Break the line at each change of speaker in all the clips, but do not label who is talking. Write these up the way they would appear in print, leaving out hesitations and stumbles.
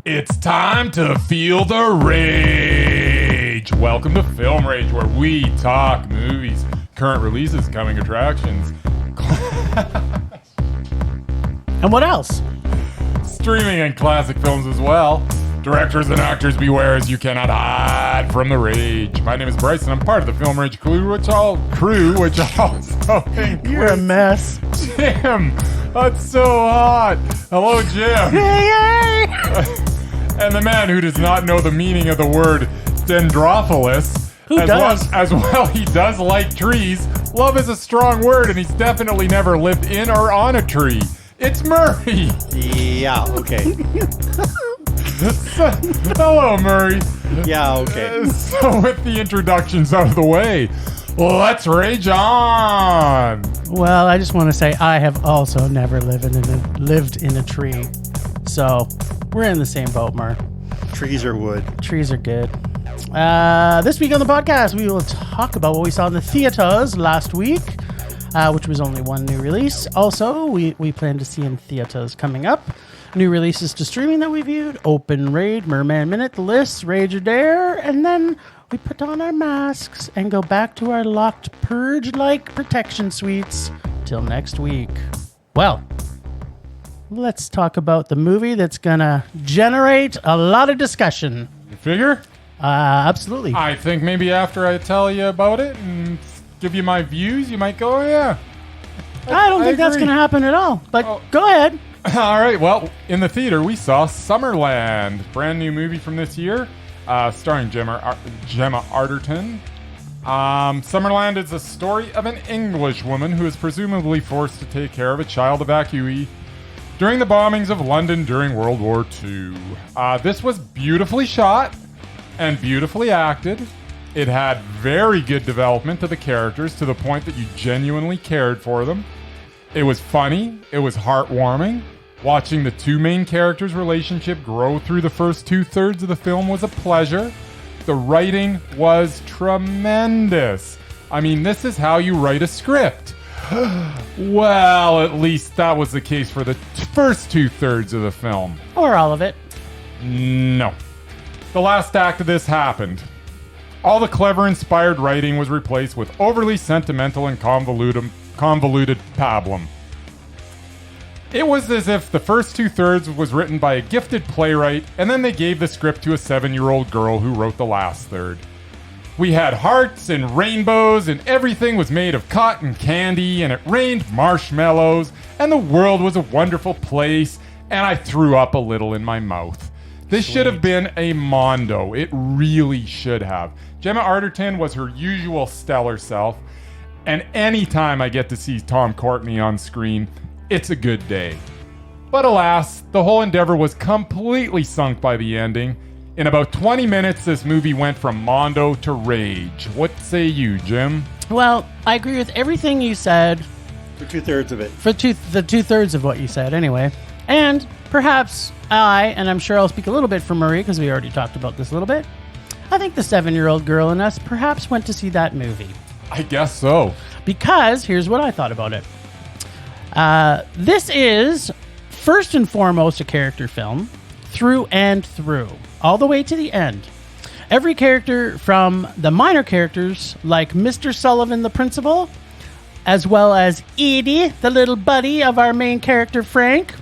It's time to feel the rage. Welcome to Film Rage, where we talk movies, current releases, coming attractions,
and what else?
Streaming and classic films as well. Directors and actors beware, as you cannot hide from the rage. My name is Bryce, and I'm part of the Film Rage crew, which also includes
You're a mess.
Jim. That's so hot. Hello, Jim.
Yay!
And the man who does not know the meaning of the word dendrophilus.
Who does?
As well, he does like trees. Love is a strong word, and he's definitely never lived in or on a tree. It's Murray.
Yeah, okay.
Hello, Murray.
Yeah, okay.
So with the introductions out of the way, let's rage on.
Well, I just want to say I have also never lived in a tree. So we're in the same boat, Mur.
Trees are wood.
Trees are good. This week on the podcast, we will talk about what we saw in the theaters last week, which was only one new release. Also, we plan to see in theaters coming up. New releases to streaming that we viewed, Open Raid, Murman Minute, The List, Rage or Dare, and then we put on our masks and go back to our locked purge-like protection suites till next week. Well, let's talk about the movie that's gonna generate a lot of discussion.
You figure?
Absolutely.
I think maybe after I tell you about it and give you my views, you might go, oh, yeah.
I don't think that's
agree.
gonna happen at all, but go ahead.
All right, well, in the theater, we saw Summerland, brand new movie from this year, starring Gemma Arterton. Summerland is a story of an English woman who is presumably forced to take care of a child evacuee during the bombings of London during World War II. This was beautifully shot and beautifully acted. It had very good development of the characters to the point that you genuinely cared for them. It was funny. It was heartwarming. Watching the two main characters' relationship grow through the first 2/3 of the film was a pleasure. The writing was tremendous. I mean, this is how you write a script. Well, at least that was the case for the first 2/3 of the film.
Or all of it.
No. The last act of this happened. All the clever, inspired writing was replaced with overly sentimental and convoluted pablum. It was as if the first 2/3 was written by a gifted playwright, and then they gave the script to a 7-year-old girl who wrote the last third. We had hearts and rainbows, and everything was made of cotton candy, and it rained marshmallows, and the world was a wonderful place, and I threw up a little in my mouth. This should have been a mondo. It really should have. Gemma Arterton was her usual stellar self, and anytime I get to see Tom Courtenay on screen, it's a good day. But alas, the whole endeavor was completely sunk by the ending. In about 20 minutes, this movie went from mondo to rage. What say you, Jim?
Well, I agree with everything you said.
For 2/3 of it.
For the 2/3 of what you said, anyway. And perhaps and I'm sure I'll speak a little bit for Murray, because we already talked about this a little bit, I think the 7-year-old girl in us perhaps went to see that movie.
I guess so.
Because here's what I thought about it. This is, first and foremost, a character film, through and through, all the way to the end. Every character, from the minor characters, like Mr. Sullivan, the principal, as well as Edie, the little buddy of our main character, Frank.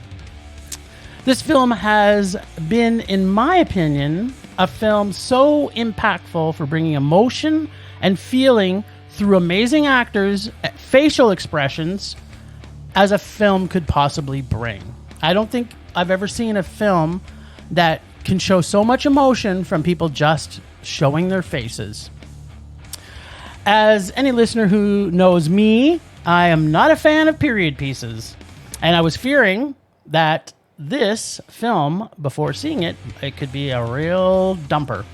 This film has been, in my opinion, a film so impactful for bringing emotion and feeling through amazing actors, facial expressions, as a film could possibly bring. I don't think I've ever seen a film that can show so much emotion from people just showing their faces. As any listener who knows me, I am not a fan of period pieces. And I was fearing that this film, before seeing it, it could be a real dumper.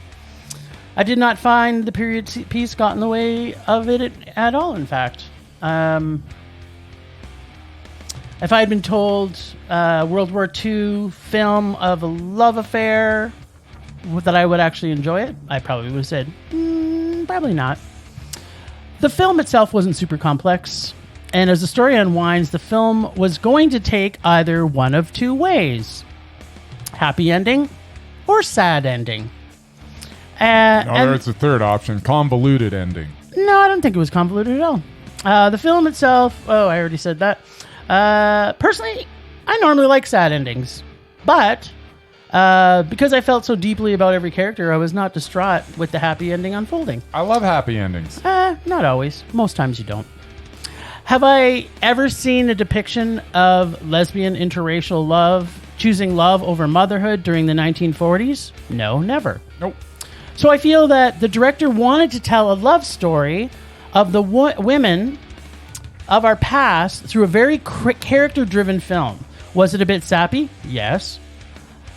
I did not find the period piece got in the way of it at all, in fact. If I had been told World War II film of a love affair, that I would actually enjoy it, I probably would have said, probably not. The film itself wasn't super complex, and as the story unwinds, the film was going to take either one of two ways. Happy ending or sad ending.
No,
And
there's a third option, convoluted ending.
no, I don't think it was convoluted at all. The film itself, oh, I already said that. Personally, I normally like sad endings, but because I felt so deeply about every character, I was not distraught with the happy ending unfolding.
I love happy endings.
Not always. Most times you don't. Have I ever seen a depiction of lesbian interracial love choosing love over motherhood during the 1940s? No, never.
Nope.
So I feel that the director wanted to tell a love story of the women of our past through a very character-driven film. Was it a bit sappy? Yes.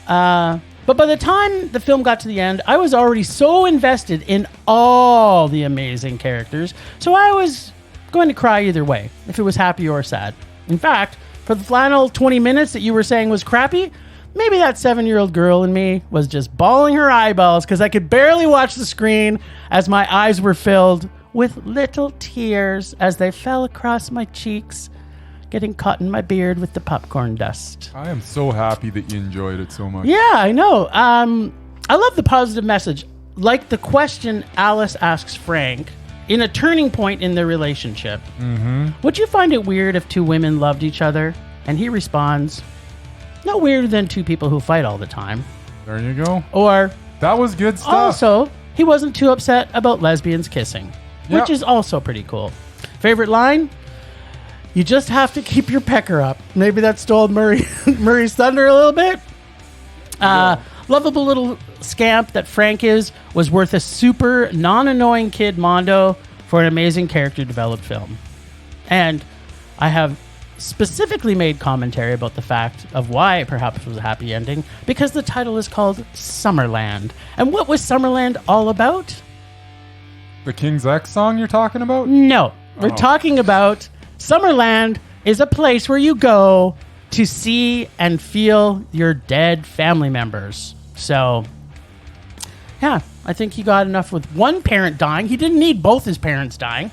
But by the time the film got to the end, I was already so invested in all the amazing characters, so I was going to cry either way, if it was happy or sad. In fact, for the final 20 minutes that you were saying was crappy, maybe that 7-year-old girl in me was just bawling her eyeballs because I could barely watch the screen as my eyes were filled with little tears as they fell across my cheeks, getting caught in my beard with the popcorn dust.
I am so happy that you enjoyed it so much.
Yeah, I know. I love the positive message. Like the question Alice asks Frank in a turning point in their relationship. Mm-hmm. Would you find it weird if two women loved each other? And he responds, no weirder than two people who fight all the time.
There you go.
Or,
That was good stuff.
also, he wasn't too upset about lesbians kissing, which
Yep.
is also pretty cool. Favorite line? You just have to keep your pecker up. Maybe that stole Murray's thunder a little bit. Lovable little scamp that Frank was worth a super non-annoying kid Mondo for an amazing character developed film. And I have specifically made commentary about the fact of why it perhaps was a happy ending, because the title is called Summerland. And what was Summerland all about?
The King's X song you're talking about?
No, we're talking about Summerland is a place where you go to see and feel your dead family members. So, yeah, I think he got enough with one parent dying. He didn't need both his parents dying.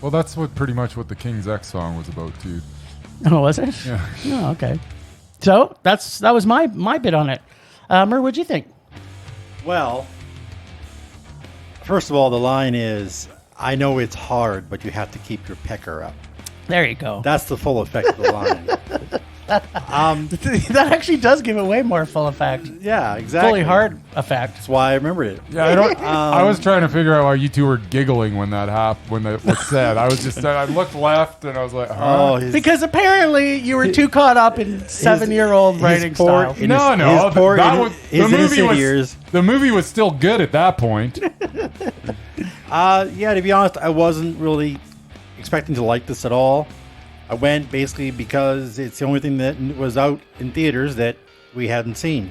Well, that's pretty much what the King's X song was about, too.
Oh, was it?
Yeah.
Oh, okay. So that was my bit on it. Mer, what'd you think?
Well, first of all, the line is, I know it's hard, but you have to keep your pecker up.
There you go.
That's the full effect of the line.
That actually does give it way more full effect.
Yeah, exactly.
Fully hard effect.
That's why I remembered it.
Yeah, I don't. I was trying to figure out why you two were giggling when that happened. When that was said, I was just. I looked left and I was like, huh?
Oh,
Because apparently you were too caught up in 7-year-old writing style.
The movie was still good at that point.
Yeah, to be honest, I wasn't really expecting to like this at all. I went basically because it's the only thing that was out in theaters that we hadn't seen.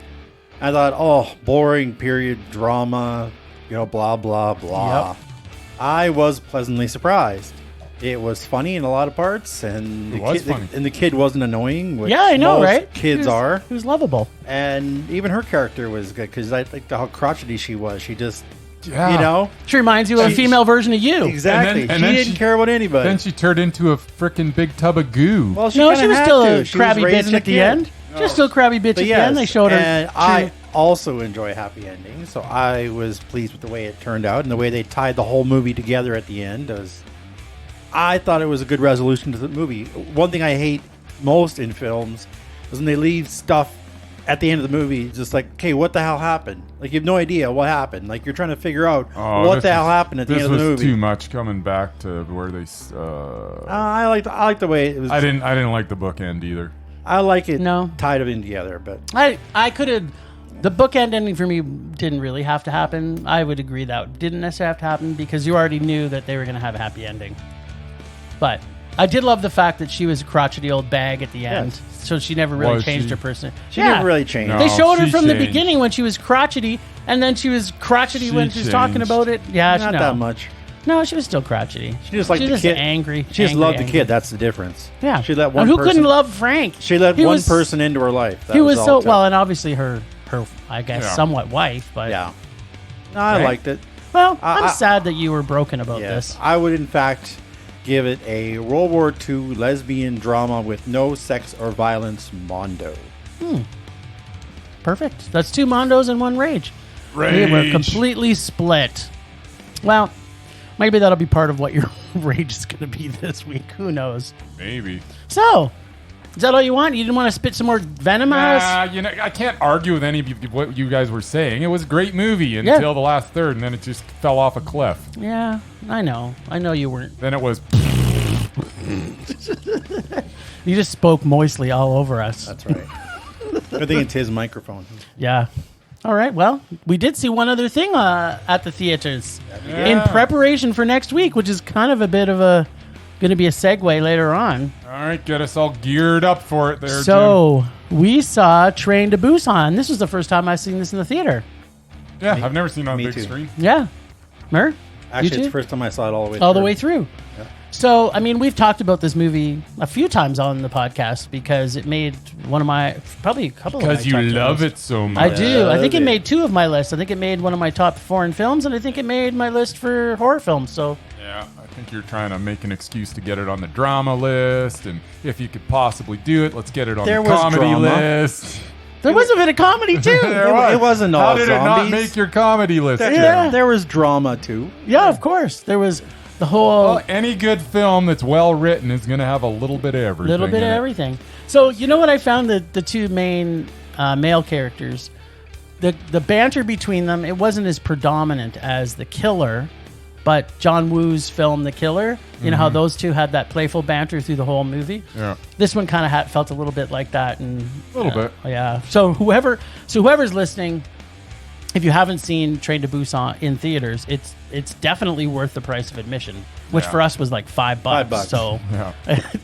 I thought, oh, boring period drama, blah, blah, blah.
Yep.
I was pleasantly surprised. It was funny in a lot of parts, and the kid wasn't annoying, which
Yeah, I know,
most
right?
kids are.
He was lovable.
And even her character was good, because I liked how crotchety she was. She just,
Yeah.
She reminds you of a female version of you.
Exactly.
And then
she didn't care about anybody.
Then she turned into a freaking big tub of goo.
Well,
No, she was
kinda
still
had
a
to. She
crabby
was
bitch
raising a
at the
kid.
end. She was still a crabby bitch
But
at
yes,
the end. They showed her.
and I also enjoy happy endings, so I was pleased with the way it turned out and the way they tied the whole movie together at the end. I thought it was a good resolution to the movie. One thing I hate most in films is when they leave stuff at the end of the movie, just like, okay, what the hell happened? Like, you have no idea what happened. Like, you're trying to figure out what the hell happened at the end of the movie.
This was too much coming back to where they.
I like the way it was.
I didn't like the bookend either.
I like it.
No.
Tied them in together, but
I could have. The bookend ending for me didn't really have to happen. I would agree that didn't necessarily have to happen because you already knew that they were going to have a happy ending. But I did love the fact that she was a crotchety old bag at the end.
Yes.
So she never really
Was
changed
she?
her person.
she never really changed.
No.
They showed her
she
from the
changed.
beginning when she was crotchety, and then she was crotchety when she was talking
changed.
about it. Yeah,
Not
no.
that much.
No, she was still crotchety.
She just liked the
just
kid.
angry.
She just
angry,
loved the
angry.
kid. That's the difference.
Yeah.
She let
And
one
who
person.
couldn't love Frank?
She let
He
one
was-
person into her life. That
He was
all
so
it took.
well, and obviously her I guess
Yeah.
somewhat wife, but
Yeah. No, I
Right.
liked it.
Well, I'm
I-
sad that you were broken about
Yes.
this.
I would, in fact, give it a World War II lesbian drama with no sex or violence mondo.
Perfect. That's 2 Mondos and 1 Rage. We were completely split. Well, maybe that'll be part of what your Rage is going to be this week. Who knows?
Maybe.
So, is that all you want? You didn't want to spit some more venom at us?
You know, I can't argue with any of what you guys were saying. It was a great movie until the last third, and then it just fell off a cliff.
Yeah, I know. I know you weren't.
Then it was...
You just spoke moistly all over us.
That's right. I think it's his microphone.
Yeah. All right. Well, we did see one other thing at the theaters in
Yeah.
preparation for next week, which is kind of a bit of a going to be a segue later on.
All right, get us all geared up for it there,
So we saw Train to Busan. This was the first time I've seen this in the theater.
Jim. Yeah, I've never seen it on
Me
big
too.
screen.
Yeah. Mer?
Actually,
You
it's the
too?
first time I saw it all the way
All
through.
the way through.
Yeah.
So, I mean, we've talked about this movie a few times on the podcast because it made one of my, probably a couple
Because
of
you
my top
love
lists.
it so much.
I do. I think it
Love it.
made 2 of my lists. I think it made one of my top foreign films, and I think it made my list for horror films. So,
Yeah, I think you're trying to make an excuse to get it on the drama list, and if you could possibly do it, let's get it on
There
the
was
comedy
drama.
list.
there was a bit of comedy, too.
It wasn't all
How did it not
zombies.
make your comedy list?
Yeah.
There was drama, too.
Yeah, of course. There was the whole
Well, any good film that's well written is going to have a little bit of everything.
little bit
in
of
it.
everything. So, you know what I found? The 2 main male characters, the banter between them, it wasn't as predominant as The Killer, but John Woo's film The Killer, you know how those 2 had that playful banter through the whole movie?
Yeah.
This one kind of felt a little bit like that, and
A little bit.
yeah. So whoever's listening, if you haven't seen Train to Busan in theaters, it's definitely worth the price of admission, which
Yeah.
for us was like $5.
$5.
So
Yeah.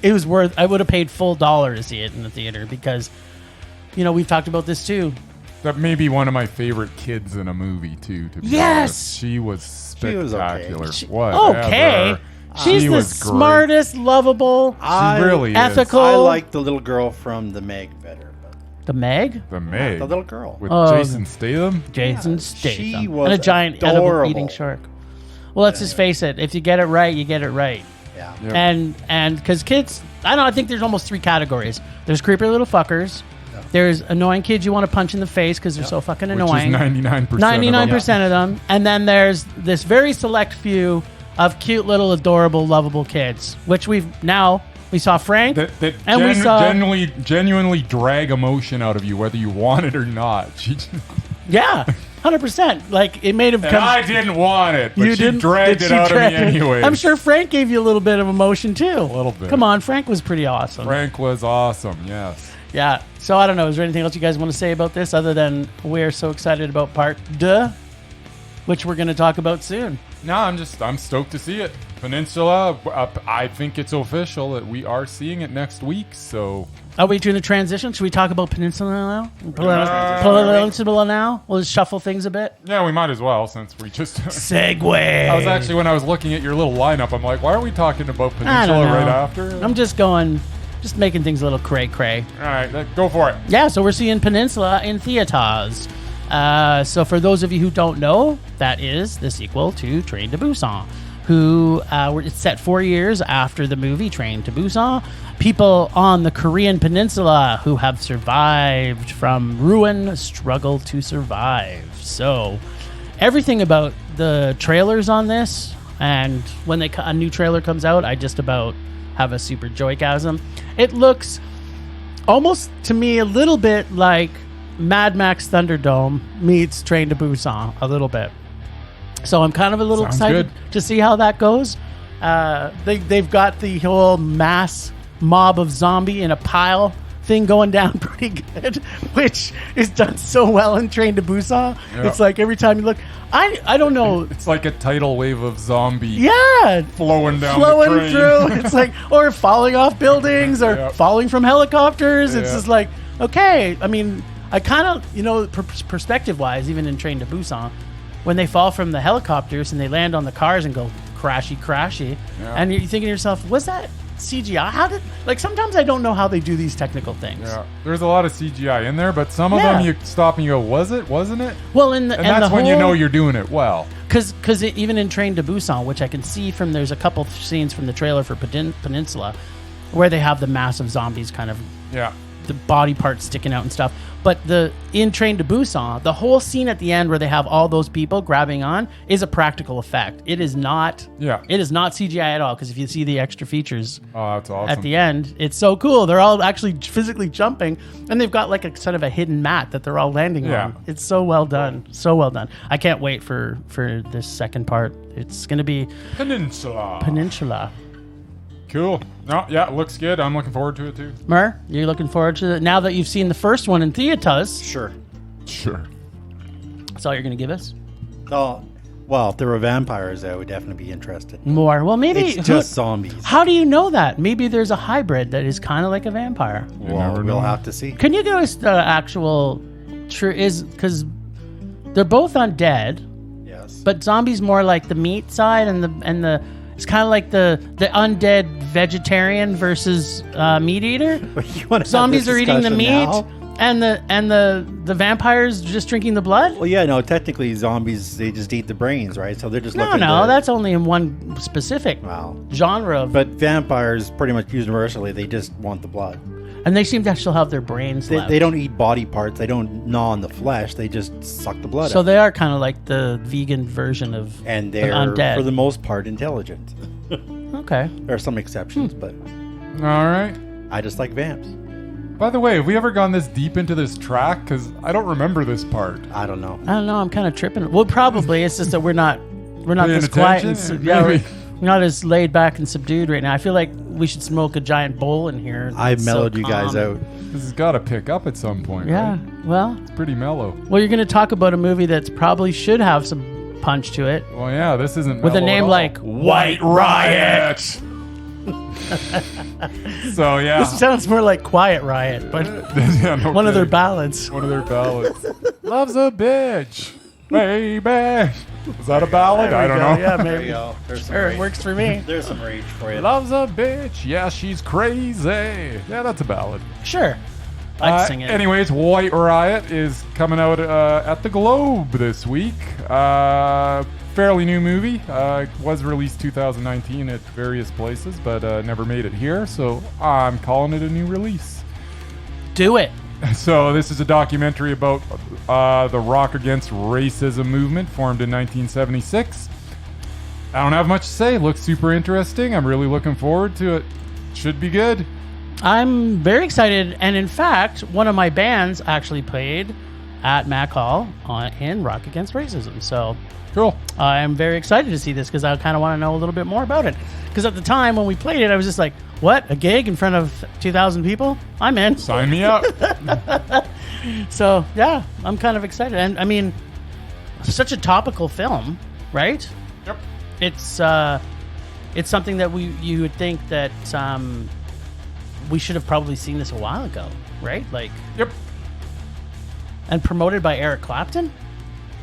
it was worth. I would have paid full $1 to see it in the theater because, you know, we've talked about this too.
That may be one of my favorite kids in a movie, too, to be
Yes!
honest. She was
She was okay.
spectacular. Whatever.
Okay, she's
She
the
was great.
smartest, lovable,
She really is.
ethical.
I like the little girl from The Meg better. But
the Meg,
The Meg.
the little girl.
With
Oh,
Jason Statham.
Jason
Yeah,
Statham,
she was
and a giant edible
adorable.
eating shark. Well, let's just face it. If you get it right, you get it right.
Yeah.
Yep.
And because kids, I think there's almost 3 categories. There's creepy little fuckers. There's annoying kids you want to punch in the face because they're so fucking
Which
annoying.
is 99%.
99% of them. And then there's this very select few of cute little adorable lovable kids, which we saw Frank,
That
and we saw
genuinely drag emotion out of you, whether you want it or not. She just,
yeah, 100%. Like it made him
and
come.
I didn't want it, but
You
she
didn't
dragged
did
it
she
out of
drag
me
it?
anyway.
I'm sure Frank gave you a little bit of emotion too. A
little bit.
Come on, Frank was pretty awesome.
Frank was awesome. Yes.
Yeah. So I don't know. Is there anything else you guys want to say about this other than we're so excited about part 2, which we're going to talk about soon?
No, I'm stoked to see it. Peninsula. I think it's official that we are seeing it next week. So
Are we doing a transition? Should we talk about Peninsula now?
Yeah.
Peninsula now? We'll just shuffle things a bit.
yeah, we might as well since we just.
Segue.
I was actually when I was looking at your little lineup, I'm like, why are we talking about
I don't
Peninsula
know.
right after?
I'm just making things a little cray-cray.
All right, go for it.
Yeah, so we're seeing Peninsula in theaters. So for those of you who don't know, that is the sequel to Train to Busan, it's set 4 years after the movie Train to Busan. People on the Korean peninsula who have survived from ruin struggle to survive. So everything about the trailers on this, and when a new trailer comes out, I just about have a super joygasm. It looks almost to me a little bit like Mad Max Thunderdome meets Train to Busan a little bit. So I'm kind of a little
Sounds
excited
good.
to see how that goes. They've got the whole mass mob of zombie in a pile thing going down pretty good, which is done so well in Train to Busan.
Yeah.
It's like every time you look, I don't know.
It's like a tidal wave of zombie
Yeah,
flowing down the
flowing
train.
through. It's like, or falling off buildings, or
Yep.
falling from helicopters. It's
Yeah.
just like, okay. I mean, I kind of, perspective-wise, even in Train to Busan, when they fall from the helicopters and they land on the cars and go crashy,
Yeah.
and you're thinking to yourself, was that CGI? How did, sometimes I don't know how they do these technical things.
Yeah, there's a lot of CGI in there, but some of
Yeah.
them you stop and you go, was it? Wasn't it?
Well,
And that's when you know you're doing it well.
Because even in Train to Busan, which I can see there's a couple scenes from the trailer for Peninsula where they have the massive zombies kind of
Yeah.
the body parts sticking out and stuff. But in Train to Busan, the whole scene at the end where they have all those people grabbing on is a practical effect. It is not.
Yeah.
It is not CGI at all, because if you see the extra features
that's awesome.
at the end, it's so cool. They're all actually physically jumping, and they've got like a sort of a hidden mat that they're all landing on. It's so well done. So well done. I can't wait for this second part. It's going to be Peninsula.
Cool. No, yeah, it looks good. I'm looking forward to it too.
Mur, you're looking forward to it now that you've seen the first one in theaters.
Sure.
That's all you're going to give us?
Oh, well, if there were vampires, I would definitely be interested.
More. Well, maybe
It's just zombies.
How do you know that? Maybe there's a hybrid that is kind of like a vampire.
Well, we'll have to see.
Can you give us the actual because they're both undead,
Yes.
but zombies more like the meat side, and the it's kind of like the undead vegetarian versus meat eater.
You wanna have
Zombies
this
are eating the
discussion
meat,
now?
and the vampires just drinking the blood.
Well, yeah, no, technically zombies, they just eat the brains, right? So they're just looking
No,
to-
that's only in one specific
Wow.
genre of.
But vampires, pretty much universally, they just want the blood.
And they seem to still have their brains left.
They don't eat body parts. They don't gnaw on the flesh. They just suck the blood
So
out.
they are kind of like the vegan version of
And they're,
undead.
for the most part, intelligent.
Okay.
There are some exceptions, but
All right.
I just like vamps.
By the way, have we ever gone this deep into this track? Because I don't remember this part.
I don't know.
I don't know. I'm kind of tripping. Well, probably it's just that we're not
Paying
this quiet. And,
attention?
we're
Maybe.
not as laid back and subdued right now. I feel like we should smoke a giant bowl in here.
I've
It's so
mellowed you guys
calm.
out.
This has got to pick up at some point,
Yeah.
right?
Well,
It's pretty mellow.
you're going to talk about a movie that's probably should have some punch to it.
Well, yeah, this isn't
With a
mellow
name
at all.
like White Riot.
So, yeah.
This sounds more like Quiet Riot, but
Yeah, no
one of their
kidding.
ballads.
One of their ballads. Loves a bitch, baby. Is that a ballad? I don't know.
Yeah,
There you
maybe.
go. There's some
Sure, it
rage.
works for me.
There's some rage for you.
Loves a bitch. Yeah, she's crazy. Yeah, that's a ballad.
Sure. I'd sing it.
Anyways, White Riot is coming out at the Globe this week. Fairly new movie. Was released 2019 at various places, but never made it here. So I'm calling it a new release.
Do it.
So this is a documentary about the Rock Against Racism movement formed in 1976. I don't have much to say. Looks super interesting. I'm really looking forward to it. Should be good.
I'm very excited, and in fact, one of my bands actually played at Mac Hall in Rock Against Racism. So
Cool.
I'm very excited to see this because I kind of want to know a little bit more about it. Because at the time when we played it, I was just like, what? A gig in front of 2,000 people? I'm in.
Sign me up.
So, yeah, I'm kind of excited. And, I mean, such a topical film, right?
Yep.
It's something that you would think that we should have probably seen this a while ago, right? Like,
Yep.
and promoted by Eric Clapton?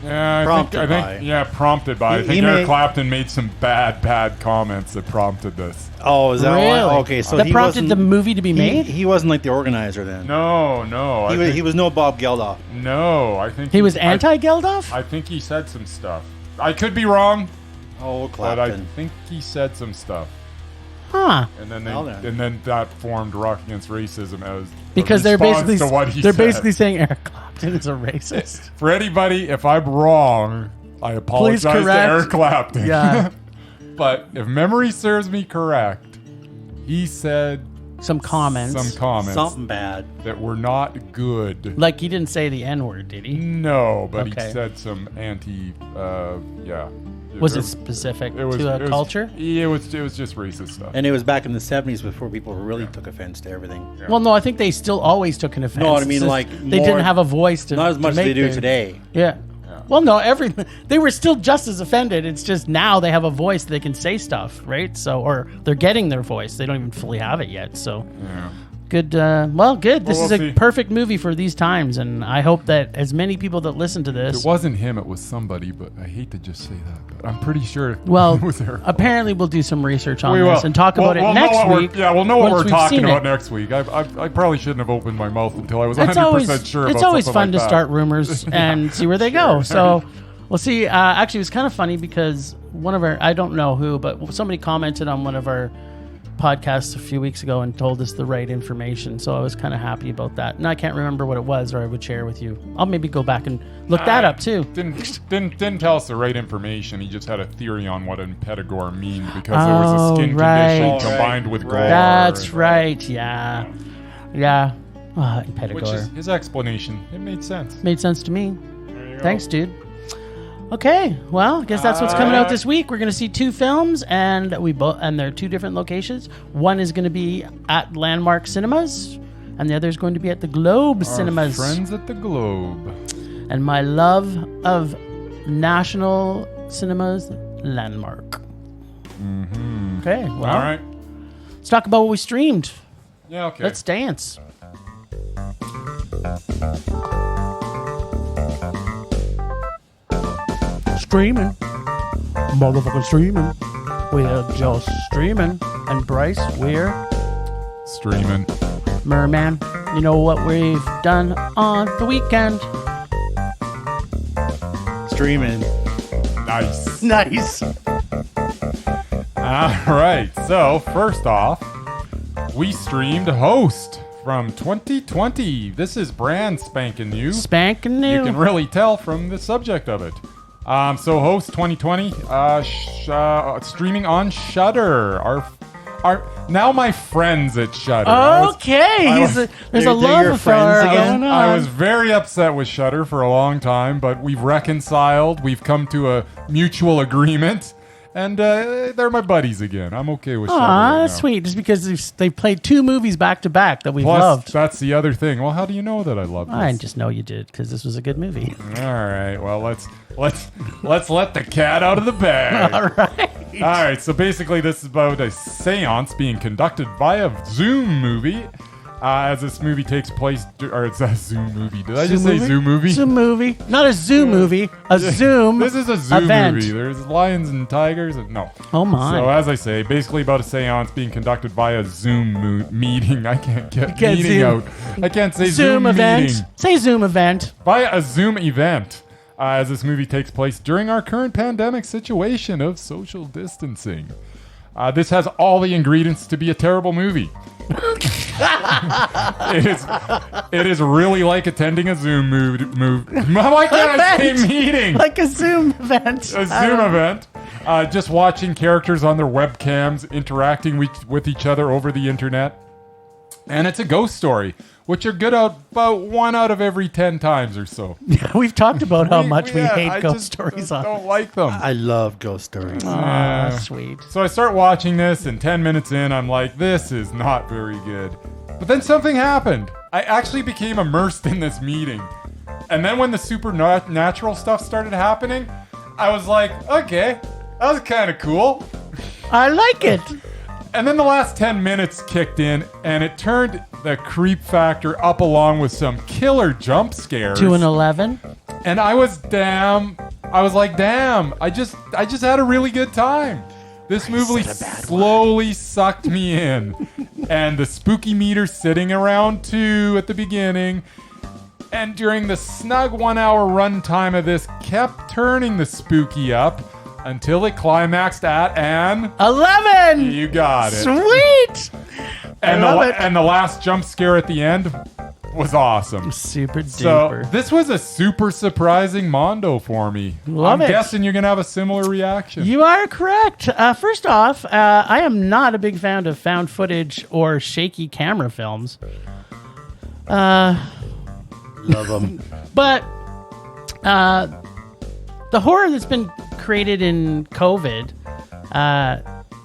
Yeah, I
Prompted
think,
by.
yeah, prompted by. I
He
think Eric
made-
Clapton made some bad comments that prompted this.
Oh, is that
Really?
why? Okay, so
that
he
prompted
wasn't,
the movie to be made?
He wasn't like the organizer then.
No.
He was no Bob Geldof.
No, I think
He was
I
anti-Geldof?
think he said some stuff. I could be wrong,
Oh,
but I
Clapton.
think he said some stuff.
Huh.
And then
Well then.
and then that formed Rock Against Racism as
Because
a
they're
response
basically
to what he
they're
said.
basically saying Eric Clapton is a racist.
For anybody, if I'm wrong, I apologize to
correct.
Eric Clapton.
Yeah.
But if memory serves me correct, he said
Some comments.
some comments
Something bad.
that were not good.
Like he didn't say the N-word, did he?
No, but
Okay.
he said some yeah.
Was it specific
It was-
to
it
a
was-
culture?
Yeah, it was just racist stuff.
And it was back in the 70s before people really took offense to everything.
Yeah.
Well, no, I think they still always took an offense.
No, I
It's
mean,
just
like,
they
more-
didn't have a voice to
Not as much as
to
they
make
do
their-
today.
Yeah. Well, no, they were still just as offended. It's just now they have a voice, they can say stuff, right? So, or they're getting their voice. They don't even fully have it yet. So,
Yeah.
good. Good. This
Well,
is
we'll
a
see.
perfect movie for these times, and I hope that as many people that listen to
It
this,
wasn't him, it was somebody, but I hate to just say that, but I'm pretty sure
well,
it was Eric.
apparently we'll do some research on
We
this
will.
and talk about it
We'll know
next
what we're-
week.
Yeah, we'll know what
once
we're
we've
talking
seen
about
it.
next week. I probably shouldn't have opened my mouth until I was 100%
It's always
sure
it's
about
always
something
fun
like
to
that.
start rumors and see where they go. So we'll see. Actually, it was kind of funny because one of our, I don't know who, but somebody commented on one of our podcast a few weeks ago and told us the right information, so I was kind of happy about that. And I can't remember what it was, or I would share with you. I'll maybe go back and look that up too.
Didn't tell us the right information. He just had a theory on what impetigo means because it was a skin condition combined with gore.
That's right. Yeah. Impetigo.
Which is his explanation. It made sense.
Made sense to me. Thanks, dude. Okay, well, I guess that's what's coming out this week. We're going to see 2 films, and they're 2 different locations. One is going to be at Landmark Cinemas, and the other is going to be at the Globe Cinemas.
Friends at the Globe.
And my love of National Cinemas, Landmark.
Mm-hmm.
Okay, well,
all right.
Let's talk about what we streamed.
Yeah, okay.
Let's dance. Streaming. Motherfucking streaming. We're just streaming. And Bryce, we're
streaming.
Merman, you know what we've done on the weekend?
Streaming.
Nice. All right. So, first off, we streamed Host from 2020. This is brand spanking new.
Spanking new.
You can really tell from the subject of it. So Host 2020, streaming on Shudder. Our now my friends at Shudder.
Okay, there's a love affair going on.
I was very upset with Shudder for a long time, but we've reconciled. We've come to a mutual agreement. And they're my buddies again. I'm okay with Shudder right
that's
now.
sweet. Just because they played 2 movies back to back that we
Plus,
loved.
That's the other thing. Well, how do you know that I love this?
I just know you did because this was a good movie.
All right. Well, let's let the cat out of the bag. All right. So basically, this is about a séance being conducted by a Zoom movie. As this movie takes place, or it's a Zoom movie. Did I just say Zoom movie?
Zoom movie, not a Zoom movie. A Zoom.
This is a Zoom
event.
movie. There's lions and tigers. No.
Oh my.
So as I say, basically about a séance being conducted via Zoom meeting. I can't get
Get
meeting
Zoom.
out. I can't say
Zoom event.
meeting.
Say Zoom event.
Via a Zoom event. As this movie takes place during our current pandemic situation of social distancing. This has all the ingredients to be a terrible movie. It is really like attending a Zoom move. Why can't I say meeting?
Like a Zoom event.
A Zoom event. Just watching characters on their webcams interacting with each other over the internet. And it's a ghost story, which are good out about 1 out of every 10 times or so.
We've talked about how much we hate ghost stories.
I don't like them.
I love ghost stories.
Sweet.
So I start watching this, and 10 minutes in, I'm like, this is not very good. But then something happened. I actually became immersed in this meeting. And then when the supernatural stuff started happening, I was like, okay, that was kind of cool.
I like it.
And then the last 10 minutes kicked in, and it turned the creep factor up along with some killer jump scares.
2 and 11.
And I was like, damn, I just had a really good time. This movie slowly sucked me in. And the spooky meter sitting around 2 at the beginning. And during the snug 1 hour runtime of this, kept turning the spooky up until it climaxed at an
11.
You got it.
Sweet.
And the last jump scare at the end was awesome.
Super
So
duper.
this was a super surprising Mondo for me.
Love
I'm
it.
guessing you're gonna have a similar reaction.
You are correct. First off, I am not a big fan of found footage or shaky camera films.
Love them.
But the horror that's been created in COVID,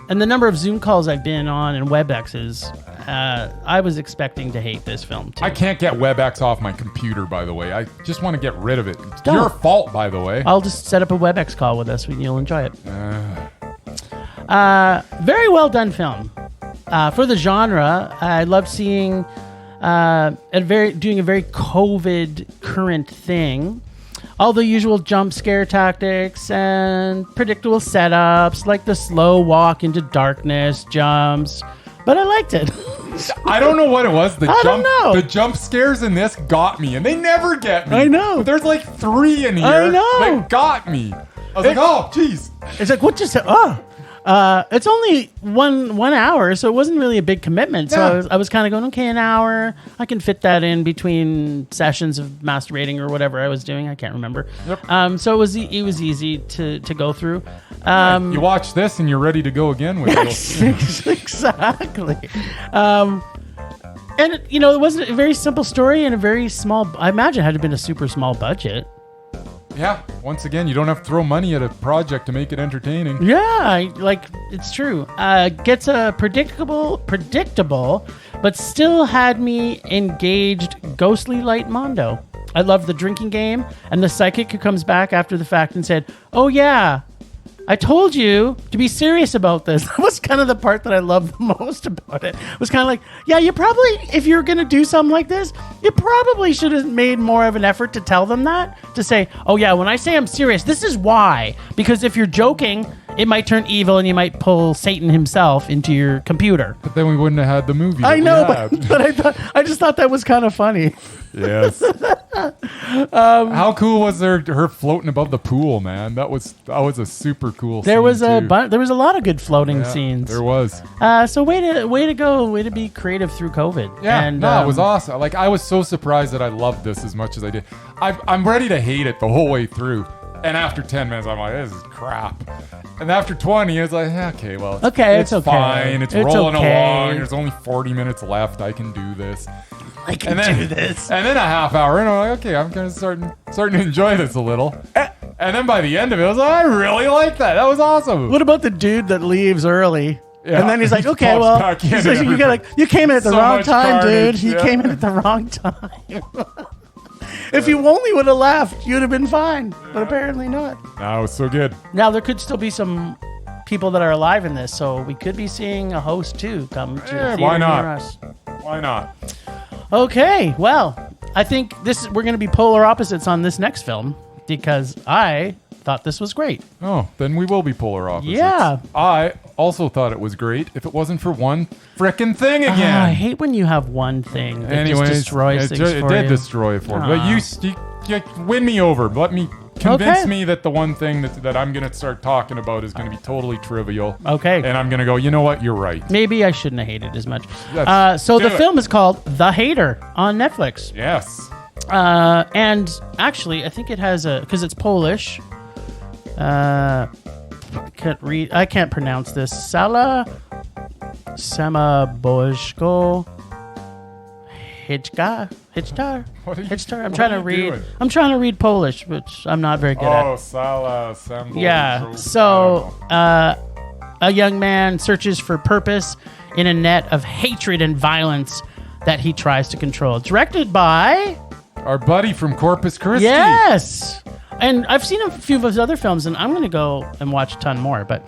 and the number of Zoom calls I've been on and WebExes, I was expecting to hate this film too.
I can't get WebEx off my computer, by the way. I just want to get rid of it. It's
Don't.
your fault, by the way.
I'll just set up a WebEx call with us and you'll enjoy it. Very well done film. For the genre, I loved seeing doing a very COVID current thing. All the usual jump scare tactics and predictable setups, like the slow walk into darkness jumps. But I liked it.
I don't know what it was.
I don't know.
The jump scares in this got me, and they never get me.
I know.
But there's like 3 in here
I know.
that got me. I was like, oh, jeez.
It's like, what just... Oh. It's only one hour, so it wasn't really a big commitment. So
Yeah.
I was kind of going, okay, an hour. I can fit that in between sessions of masturbating or whatever I was doing. I can't remember.
Yep.
So it was easy to go through.
You watch this and you're ready to go again with it.
Exactly. And it wasn't a very simple story and a very small. I imagine it had to have been a super small budget.
Yeah. Once again, you don't have to throw money at a project to make it entertaining.
Yeah, it's true. Gets a predictable, but still had me engaged. Ghostly light mondo. I love the drinking game, and the psychic who comes back after the fact and said, "Oh yeah, I told you to be serious about this." That was kind of the part that I loved the most about it. It was kind of like, yeah, you probably, if you're going to do something like this, you probably should have made more of an effort to tell them that. To say, oh yeah, when I say I'm serious, this is why. Because if you're joking, it might turn evil and you might pull Satan himself into your computer.
But then we wouldn't have had the movie.
I know,
but
I just thought that was kind of funny.
Yes. How cool was her floating above the pool, man? That was a super cool scene.
There was
too.
there was a lot of good floating
Yeah,
scenes.
There was.
So way to go, way to be creative through COVID.
Yeah,
and,
no, it was awesome. Like, I was so surprised that I loved this as much as I did. I'm ready to hate it the whole way through. And after 10 minutes, I'm like, this is crap. And after 20, it's like, okay, well, it's
okay.
fine. It's rolling
okay.
along. There's only 40 minutes left. I can do this.
I can do this.
And then a half hour in, I'm like, okay, I'm kind of starting to enjoy this a little. And then by the end of it, I was like, I really like that. That was awesome.
What about the dude that leaves early?
Yeah.
And then he's like,
He
okay,
pops
well,
back in
he's
and
like,
everybody-
you came in at the
So
wrong
much
time,
carnage,
dude. You
yeah.
came in at the wrong time. If you only would have left, you'd have been fine. But apparently not.
No, it was so good.
Now, there could still be some people that are alive in this, so we could be seeing a host, too, come to the theater
why not?
near us.
Why not?
Okay, well, I think we're going to be polar opposites on this next film because I thought this was great.
Oh, then we will be polar opposites.
Yeah.
I also thought it was great if it wasn't for one frickin' thing again.
I hate when you have one thing that
Anyways,
just destroys things
it
for
did
you.
destroy it for me. But you win me over. Let me convince me that the one thing that I'm going to start talking about is going to be totally trivial.
Okay.
And I'm going to go, you know what? You're right.
Maybe I shouldn't have hated as much.
do
So the
it.
film is called The Hater on Netflix.
Yes.
And actually, I think it has because it's Polish. I can't pronounce this. Samabojko Hijtar.
What are you-
Hijtar. I'm
what
trying
are
to
you
read.
doing?
I'm trying to read Polish, which I'm not very good at.
Oh, Sala, Sambo.
Yeah. So, a young man searches for purpose in a net of hatred and violence that he tries to control. Directed by
our buddy from Corpus Christi.
Yes. And I've seen a few of his other films, and I'm going to go and watch a ton more. But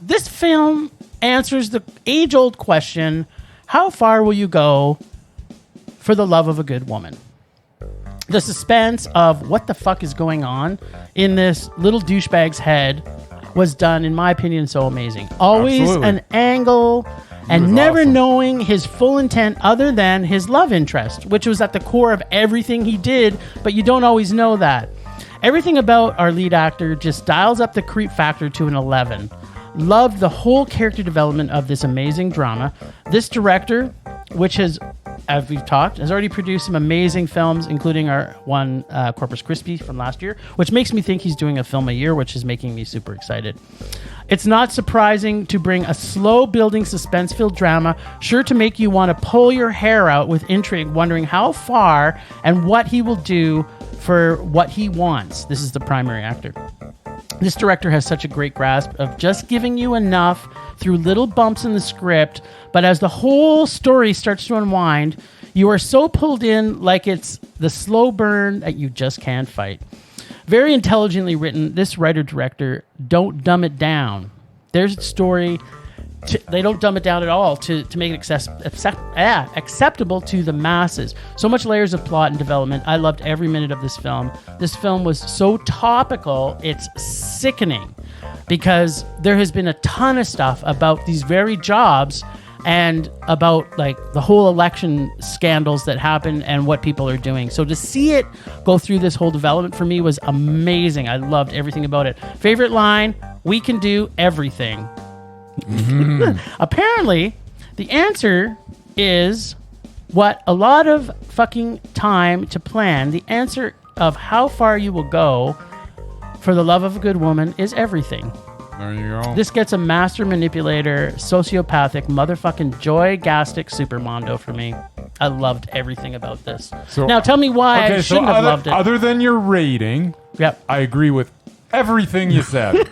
this film answers the age-old question, how far will you go for the love of a good woman? The suspense of what the fuck is going on in this little douchebag's head was done, in my opinion, so amazing. Always
Absolutely.
an angle and
was
never
awesome.
knowing his full intent other than his love interest, which was at the core of everything he did, but you don't always know that. Everything about our lead actor just dials up the creep factor to an 11. Loved the whole character development of this amazing drama. This director, which has, as we've talked, has already produced some amazing films, including our one Corpus Christi from last year, which makes me think he's doing a film a year, which is making me super excited. It's not surprising to bring a slow-building, suspense-filled drama, sure to make you want to pull your hair out with intrigue, wondering how far and what he will do for what he wants. This is the primary actor. This director has such a great grasp of just giving you enough through little bumps in the script, but as the whole story starts to unwind, you are so pulled in like it's the slow burn that you just can't fight. Very intelligently written, this writer-director don't dumb it down. There's a story, they don't dumb it down at all to make it acceptable to the masses. So much layers of plot and development. I loved every minute of this film. This film was so topical, it's sickening because there has been a ton of stuff about these very jobs and about like the whole election scandals that happen and what people are doing. So to see it go through this whole development for me was amazing. I loved everything about it. Favorite line, we can do everything? Apparently, the answer is what a lot of fucking time to plan. The answer of how far you will go for the love of a good woman is everything.
There you go.
This gets a master manipulator, sociopathic, motherfucking joy-gastic supermondo for me. I loved everything about this.
So-
now tell me why I shouldn't have loved it.
Other than your rating,
Yep.
I agree with everything you said.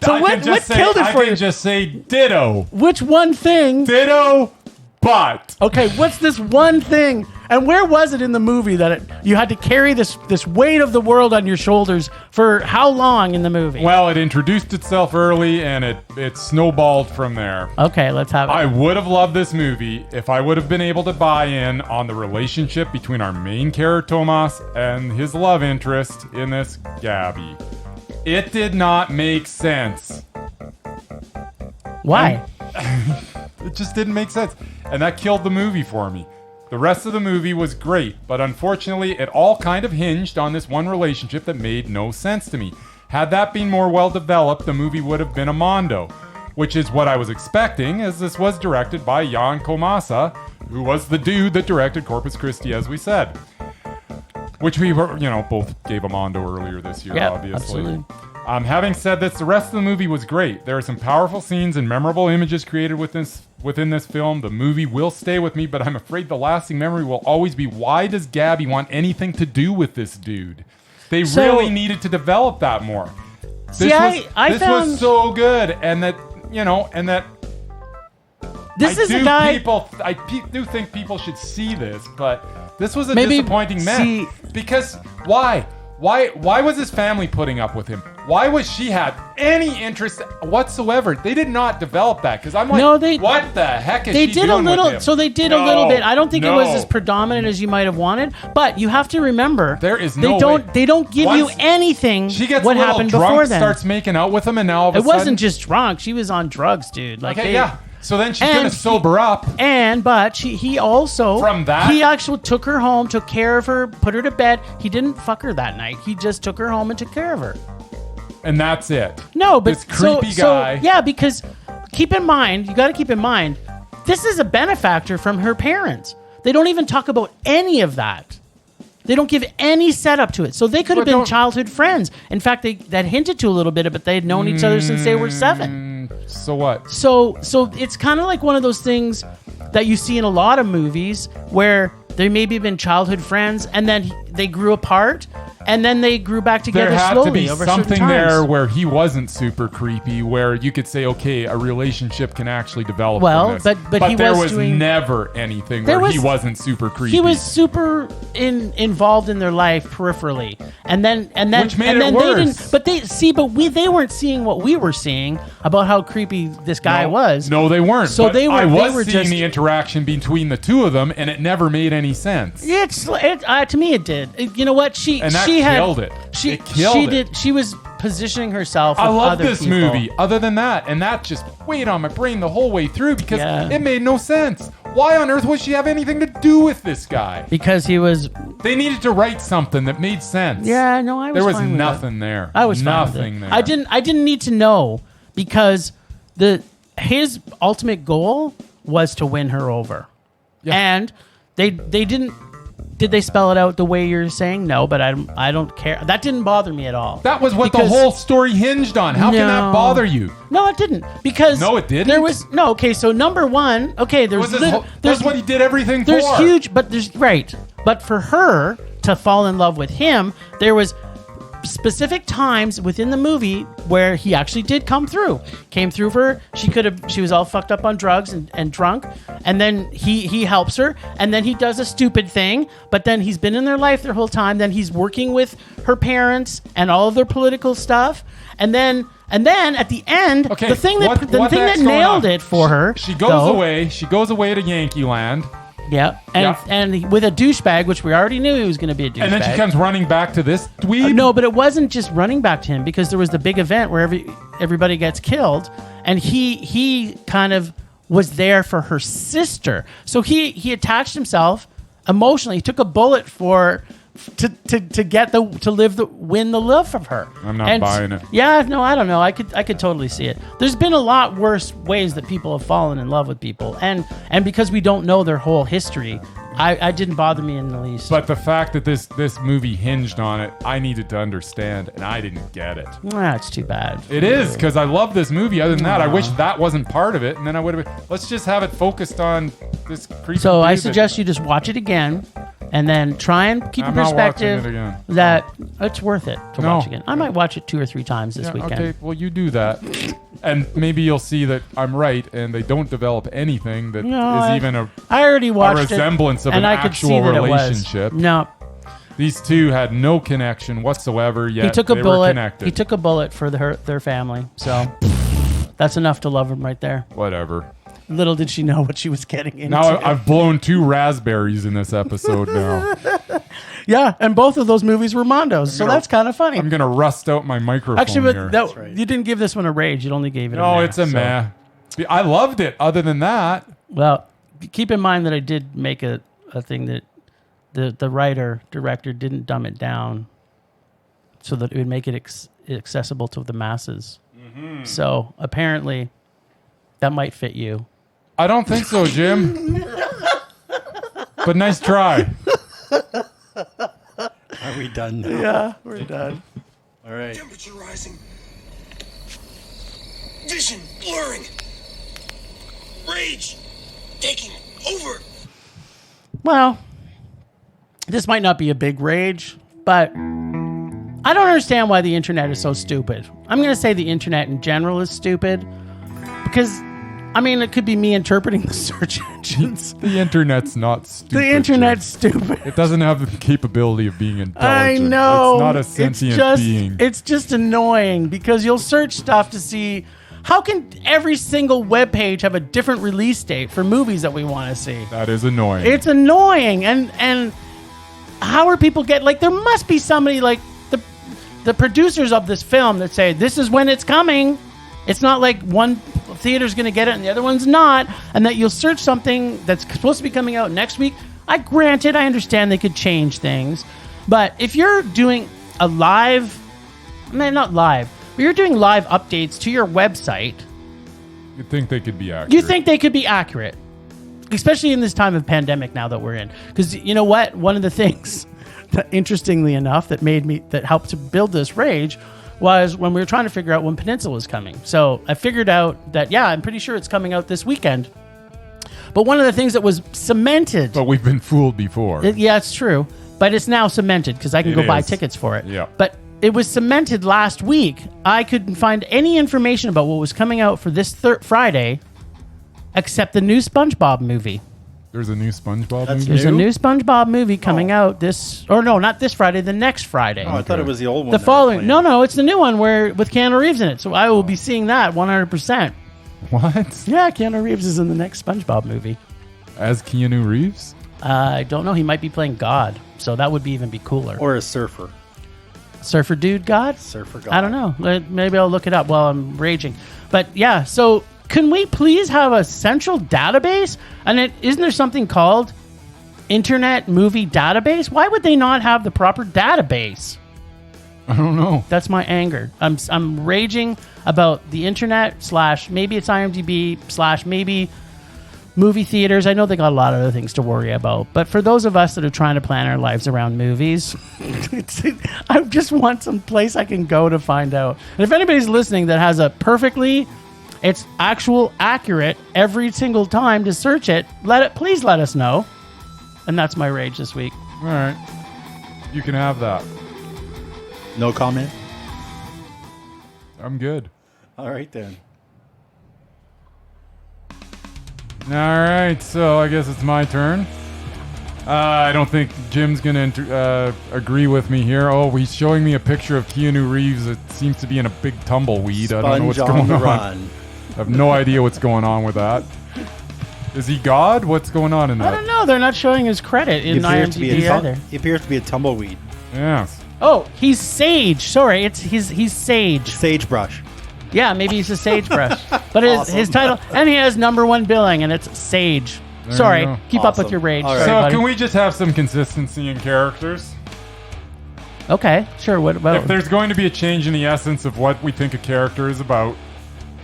So what killed it for
I
you?
can just say ditto.
Which one thing?
Ditto, but.
Okay, what's this one thing? And where was it in the movie that you had to carry this weight of the world on your shoulders for how long in the movie?
Well, it introduced itself early, and it snowballed from there.
Okay, let's have it.
I would have loved this movie if I would have been able to buy in on the relationship between our main character, Tomas, and his love interest in this, Gabby. It did not make sense.
Why?
It just didn't make sense. And that killed the movie for me. The rest of the movie was great, but unfortunately, it all kind of hinged on this one relationship that made no sense to me. Had that been more well developed, the movie would have been a mondo, which is what I was expecting, as this was directed by Jan Komasa, who was the dude that directed Corpus Christi, as we said. Which we were, both gave a mondo earlier this year,
Yep,
obviously.
absolutely.
Having said this, the rest of the movie was great. There are some powerful scenes and memorable images created within this film. The movie will stay with me, but I'm afraid the lasting memory will always be, why does Gabby want anything to do with this dude? They really needed to develop that more.
See,
This
I found
was so good, and that
this
I
is
do
a guy.
I do think people should see this, but this was a
Maybe
disappointing mess.
see-
Because why? Why was his family putting up with him? Why was she had any interest whatsoever? They did not develop that, because I'm like,
No, they-
what the heck is
They
she
did a
doing
little,
with him?
so they did a little bit. I don't think it was as predominant as you might have wanted, but you have to remember
There is
they
no
don't
way.
they don't give you
Once
anything.
She gets
what
a little
happened
drunk,
before then?
starts making out with him, and now all of a
It
sudden,
wasn't just drunk; she was on drugs, dude. Like
okay,
they,
yeah. So then she's
And
gonna sober up.
But he also
From that?
he actually took her home, took care of her, put her to bed. He didn't fuck her that night. He just took her home and took care of her.
And that's it.
No, but
This creepy guy.
yeah, because you got to keep in mind, this is a benefactor from her parents. They don't even talk about any of that. They don't give any setup to it. So they could have
But
been
don't-
childhood friends. In fact, that hinted to a little bit, but they had known each other since they were 7.
So what?
So it's kind of like one of those things that you see in a lot of movies where they maybe been childhood friends and then they grew apart and then they grew back together
There had
slowly
to be
over certain
something
times.
there where he wasn't super creepy, where you could say, okay, a relationship can actually develop.
Well,
from this.
but he
there
was
was
doing-
never anything
There
where he
was-
wasn't super creepy.
He was super involved in their life peripherally, and then
Which made
and
it
then
worse.
they didn't. But they weren't seeing what we were seeing about how creepy this guy was.
No, they weren't.
So
but
they were.
I was
they were
seeing
just.
the interaction between the two of them, and it never made any sense.
To me, it did. You know what?
And that
she had
killed it.
She
It killed
she
it.
did. She was positioning herself.
I
with
love
other
this
people.
movie. Other than that, and that just weighed on my brain the whole way through because
Yeah.
it made no sense. Why on earth would she have anything to do with this guy?
because he was.
They needed to write something that made sense.
Yeah, no, I was.
There was
fine with
nothing
it.
there.
I was fine with
nothing
it.
there.
I didn't need to know because his ultimate goal was to win her over,
Yeah.
and they didn't. Did they spell it out the way you're saying? No, but I don't care. That didn't bother me at all.
That was what
Because-
the whole story hinged on. How can
No.
that bother you?
No, it didn't. Because
No, it didn't?
There was no. Okay, so number one. Okay, there's
That's what he did everything
there's
for.
huge, but there's right. But for her to fall in love with him, there was specific times within the movie where he actually did come through. Came through for her. She was all fucked up on drugs and drunk, and then he helps her, and then he does a stupid thing, but then he's been in their life their whole time. Then he's working with her parents and all of their political stuff, and then at the end,
Okay,
the thing that
what the
that
heck's going
nailed
on?
it for her.
She goes
though-
away. She goes away to Yankee Land,
Yeah, and with a douchebag, which we already knew he was going to be a douchebag.
and then she comes running back to this dweeb.
No, but it wasn't just running back to him because there was the big event where everybody gets killed, and he kind of was there for her sister. So he attached himself emotionally. He took a bullet for win the love of her.
I'm not buying it.
Yeah, no, I don't know. I could totally see it. There's been a lot worse ways that people have fallen in love with people, and because we don't know their whole history, I didn't bother me in the least.
But the fact that this movie hinged on it, I needed to understand, and I didn't get it.
It's too bad.
It is, because I love this movie. Other than that, I wish that wasn't part of it, and then I would have been, let's just have it focused on this creepy
So I
dude
suggest you just watch it again, and then try and keep
I'm
in
not watching
perspective
it again.
that it's worth it to
No.
watch again. I might watch it 2 or 3 times this weekend.
Okay, well, you do that. And maybe you'll see that I'm right, and they don't develop anything that is even a
I already watched
resemblance
it,
of
and
an
I could see
actual
that
relationship.
It was. No,
These two had no connection whatsoever, yet
he took a
they were
bullet.
connected.
He took a bullet for their family. So that's enough to love him right there.
Whatever.
Little did she know what she was getting into.
Now I've blown 2 raspberries in this episode now.
Yeah, and both of those movies were Mondos, so that's kind of funny.
I'm going to rust out my microphone
Actually,
here.
but
right.
you didn't give this one a rage. You only gave it
No,
a meh.
it's a
So-
meh. I loved it. Other than that,
Well, keep in mind that I did make a thing that the director didn't dumb it down so that it would make it accessible to the masses.
Mm-hmm.
So apparently that might fit you.
I don't think so, Jim. But nice try.
Are we done now?
Yeah, we're done.
All right.
Temperature rising. Vision blurring. Rage taking over.
Well, this might not be a big rage, but I don't understand why the internet is so stupid. I'm going to say the internet in general is stupid because, I mean, it could be me interpreting the search engines.
The internet's not stupid.
The internet's
Jim.
stupid.
It doesn't have the capability of being intelligent.
I know.
It's not a sentient being.
It's just annoying because you'll search stuff to see how can every single web page have a different release date for movies that we want to see.
That is annoying.
It's annoying, and how are people like? There must be somebody like the producers of this film that say this is when it's coming. It's not like one theater's going to get it and the other one's not, and that you'll search something that's supposed to be coming out next week. I understand they could change things, but if you're doing a live, not live, but you're doing live updates to your website,
You'd think they could be accurate.
you think they could be accurate, especially in this time of pandemic now that we're in. Because you know what? One of the things that, interestingly enough, that helped to build this rage was when we were trying to figure out when Peninsula was coming. So I figured out that, yeah, I'm pretty sure it's coming out this weekend. But one of the things that was cemented...
But we've been fooled before.
yeah, it's true. But it's now cemented because I can go buy tickets for it.
Yeah.
But it was cemented last week. I couldn't find any information about what was coming out for this Friday except the new SpongeBob movie.
There's a new SpongeBob
That's
movie?
There's a
New?
new SpongeBob movie coming out not this Friday, the next Friday.
Oh, I thought it was the old one.
The
that
following.
was playing.
No, it's the new one with Keanu Reeves in it. So I will be seeing that 100%.
What?
Yeah, Keanu Reeves is in the next SpongeBob movie.
As Keanu Reeves?
I don't know. He might be playing God. So that would even be cooler.
Or a surfer.
Surfer Dude God?
Surfer God.
I don't know. Maybe I'll look it up while I'm raging. But yeah, so can we please have a central database? And isn't there something called Internet Movie Database? Why would they not have the proper database?
I don't know.
That's my anger. I'm raging about the internet / maybe it's IMDb / maybe movie theaters. I know they got a lot of other things to worry about, but for those of us that are trying to plan our lives around movies, I just want some place I can go to find out. And if anybody's listening that has it's accurate every single time to search it, please let us know. And that's my rage this week.
All right. You can have that.
No comment?
I'm good.
All right, then.
All right, so I guess it's my turn. I don't think Jim's going to agree with me here. Oh, he's showing me a picture of Keanu Reeves that seems to be in a big tumbleweed. I don't know what's
Sponge
going
on the
on.
run.
I have no idea what's going on with that. Is he God? What's going on in
I
that?
don't know. They're not showing his credit in IMDb either.
He appears to be a tumbleweed.
Yes.
Oh, he's Sage. Sorry, he's Sage.
Sagebrush.
Yeah, maybe he's a sagebrush. But his
Awesome.
title, and he has #1 billing, and it's Sage.
There
Sorry,
you go.
keep up with
Awesome.
your rage.
All right.
Sorry,
So
buddy.
can we just have some consistency in characters?
Okay, sure. What about?
If there's going to be a change in the essence of what we think a character is about,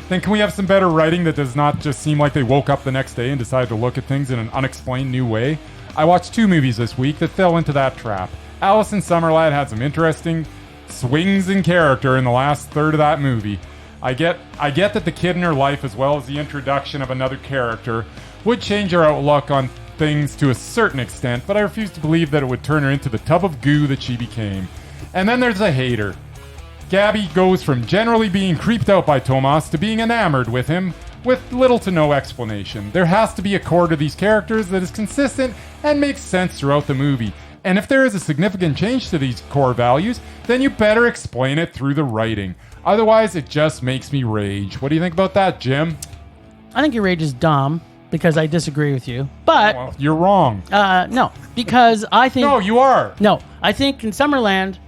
then can we have some better writing that does not just seem like they woke up the next day and decided to look at things in an unexplained new way? I watched 2 movies this week that fell into that trap. Alice in Summerland had some interesting swings in character in the last third of that movie. I get that the kid in her life, as well as the introduction of another character, would change her outlook on things to a certain extent, but I refuse to believe that it would turn her into the tub of goo that she became. And then there's the hater. Gabby goes from generally being creeped out by Tomas to being enamored with him, with little to no explanation. There has to be a core to these characters that is consistent and makes sense throughout the movie. And if there is a significant change to these core values, then you better explain it through the writing. Otherwise, it just makes me rage. What do you think about that, Jim?
I think your rage is dumb because I disagree with you. But
Well, you're wrong.
no, because I think
No, you are.
No, I think in Summerland,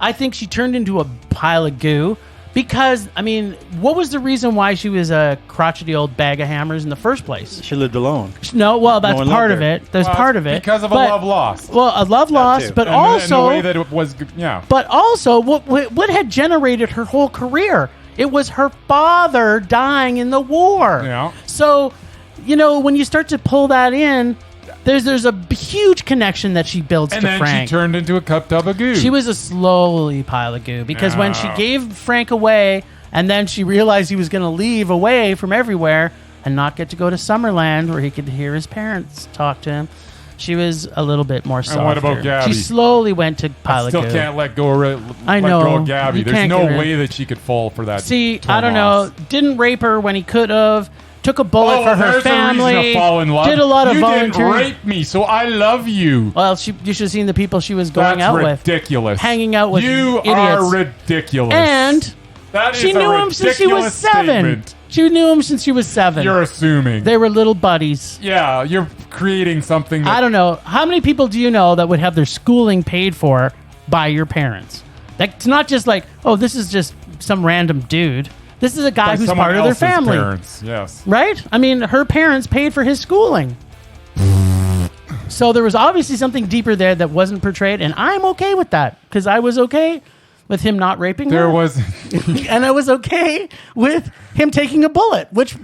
I think she turned into a pile of goo. Because, I mean, what was the reason why she was a crotchety old bag of hammers in the first place?
She lived alone.
No, well, that's
one
part
loved
of
her.
it. There's
Well,
part of it.
Because of a
But-
love lost.
Well, a love lost,
too.
but
And
also...
the way that it was, yeah.
But also, what had generated her whole career? It was her father dying in the war.
Yeah.
So, you know, when you start to pull that in, there's a huge connection that she builds
And
to
then
Frank.
she turned into a cup tub of goo.
She was a slowly pile of goo because when she
Oh.
gave Frank away and then she realized he was going to leave away from everywhere and not get to go to Summerland where he could hear his parents talk to him, she was a little bit more softer.
what about Gabby?
She slowly went to pile
I
of
still
goo.
can't let go of
I
let
know.
go of Gabby.
You
There's
can't
no
get rid-
way that she could fall for that.
See, I don't know.
Tomas.
Didn't rape her when he could have. Took a bullet for her
there's
family.
a reason to fall in love.
Did a lot of
you
volunteering.
didn't rape me, so I love you.
Well, you should have seen the people she was going
That's
out with.
ridiculous.
Hanging out with
you
idiots.
are ridiculous.
And
that
she
is a
knew him since she was
ridiculous
7.
statement.
She knew him since she was 7.
You're assuming.
They were little buddies.
Yeah, you're creating something. That,
I don't know. How many people do you know that would have their schooling paid for by your parents? It's not just like, oh, this is just some random dude. This is a guy
by
who's
someone
part of their
else's
family.
Parents. Yes.
Right? I mean, her parents paid for his schooling. So there was obviously something deeper there that wasn't portrayed, and I'm okay with that because I was okay with him not raping
There
her.
was.
And I was okay with him taking a bullet, which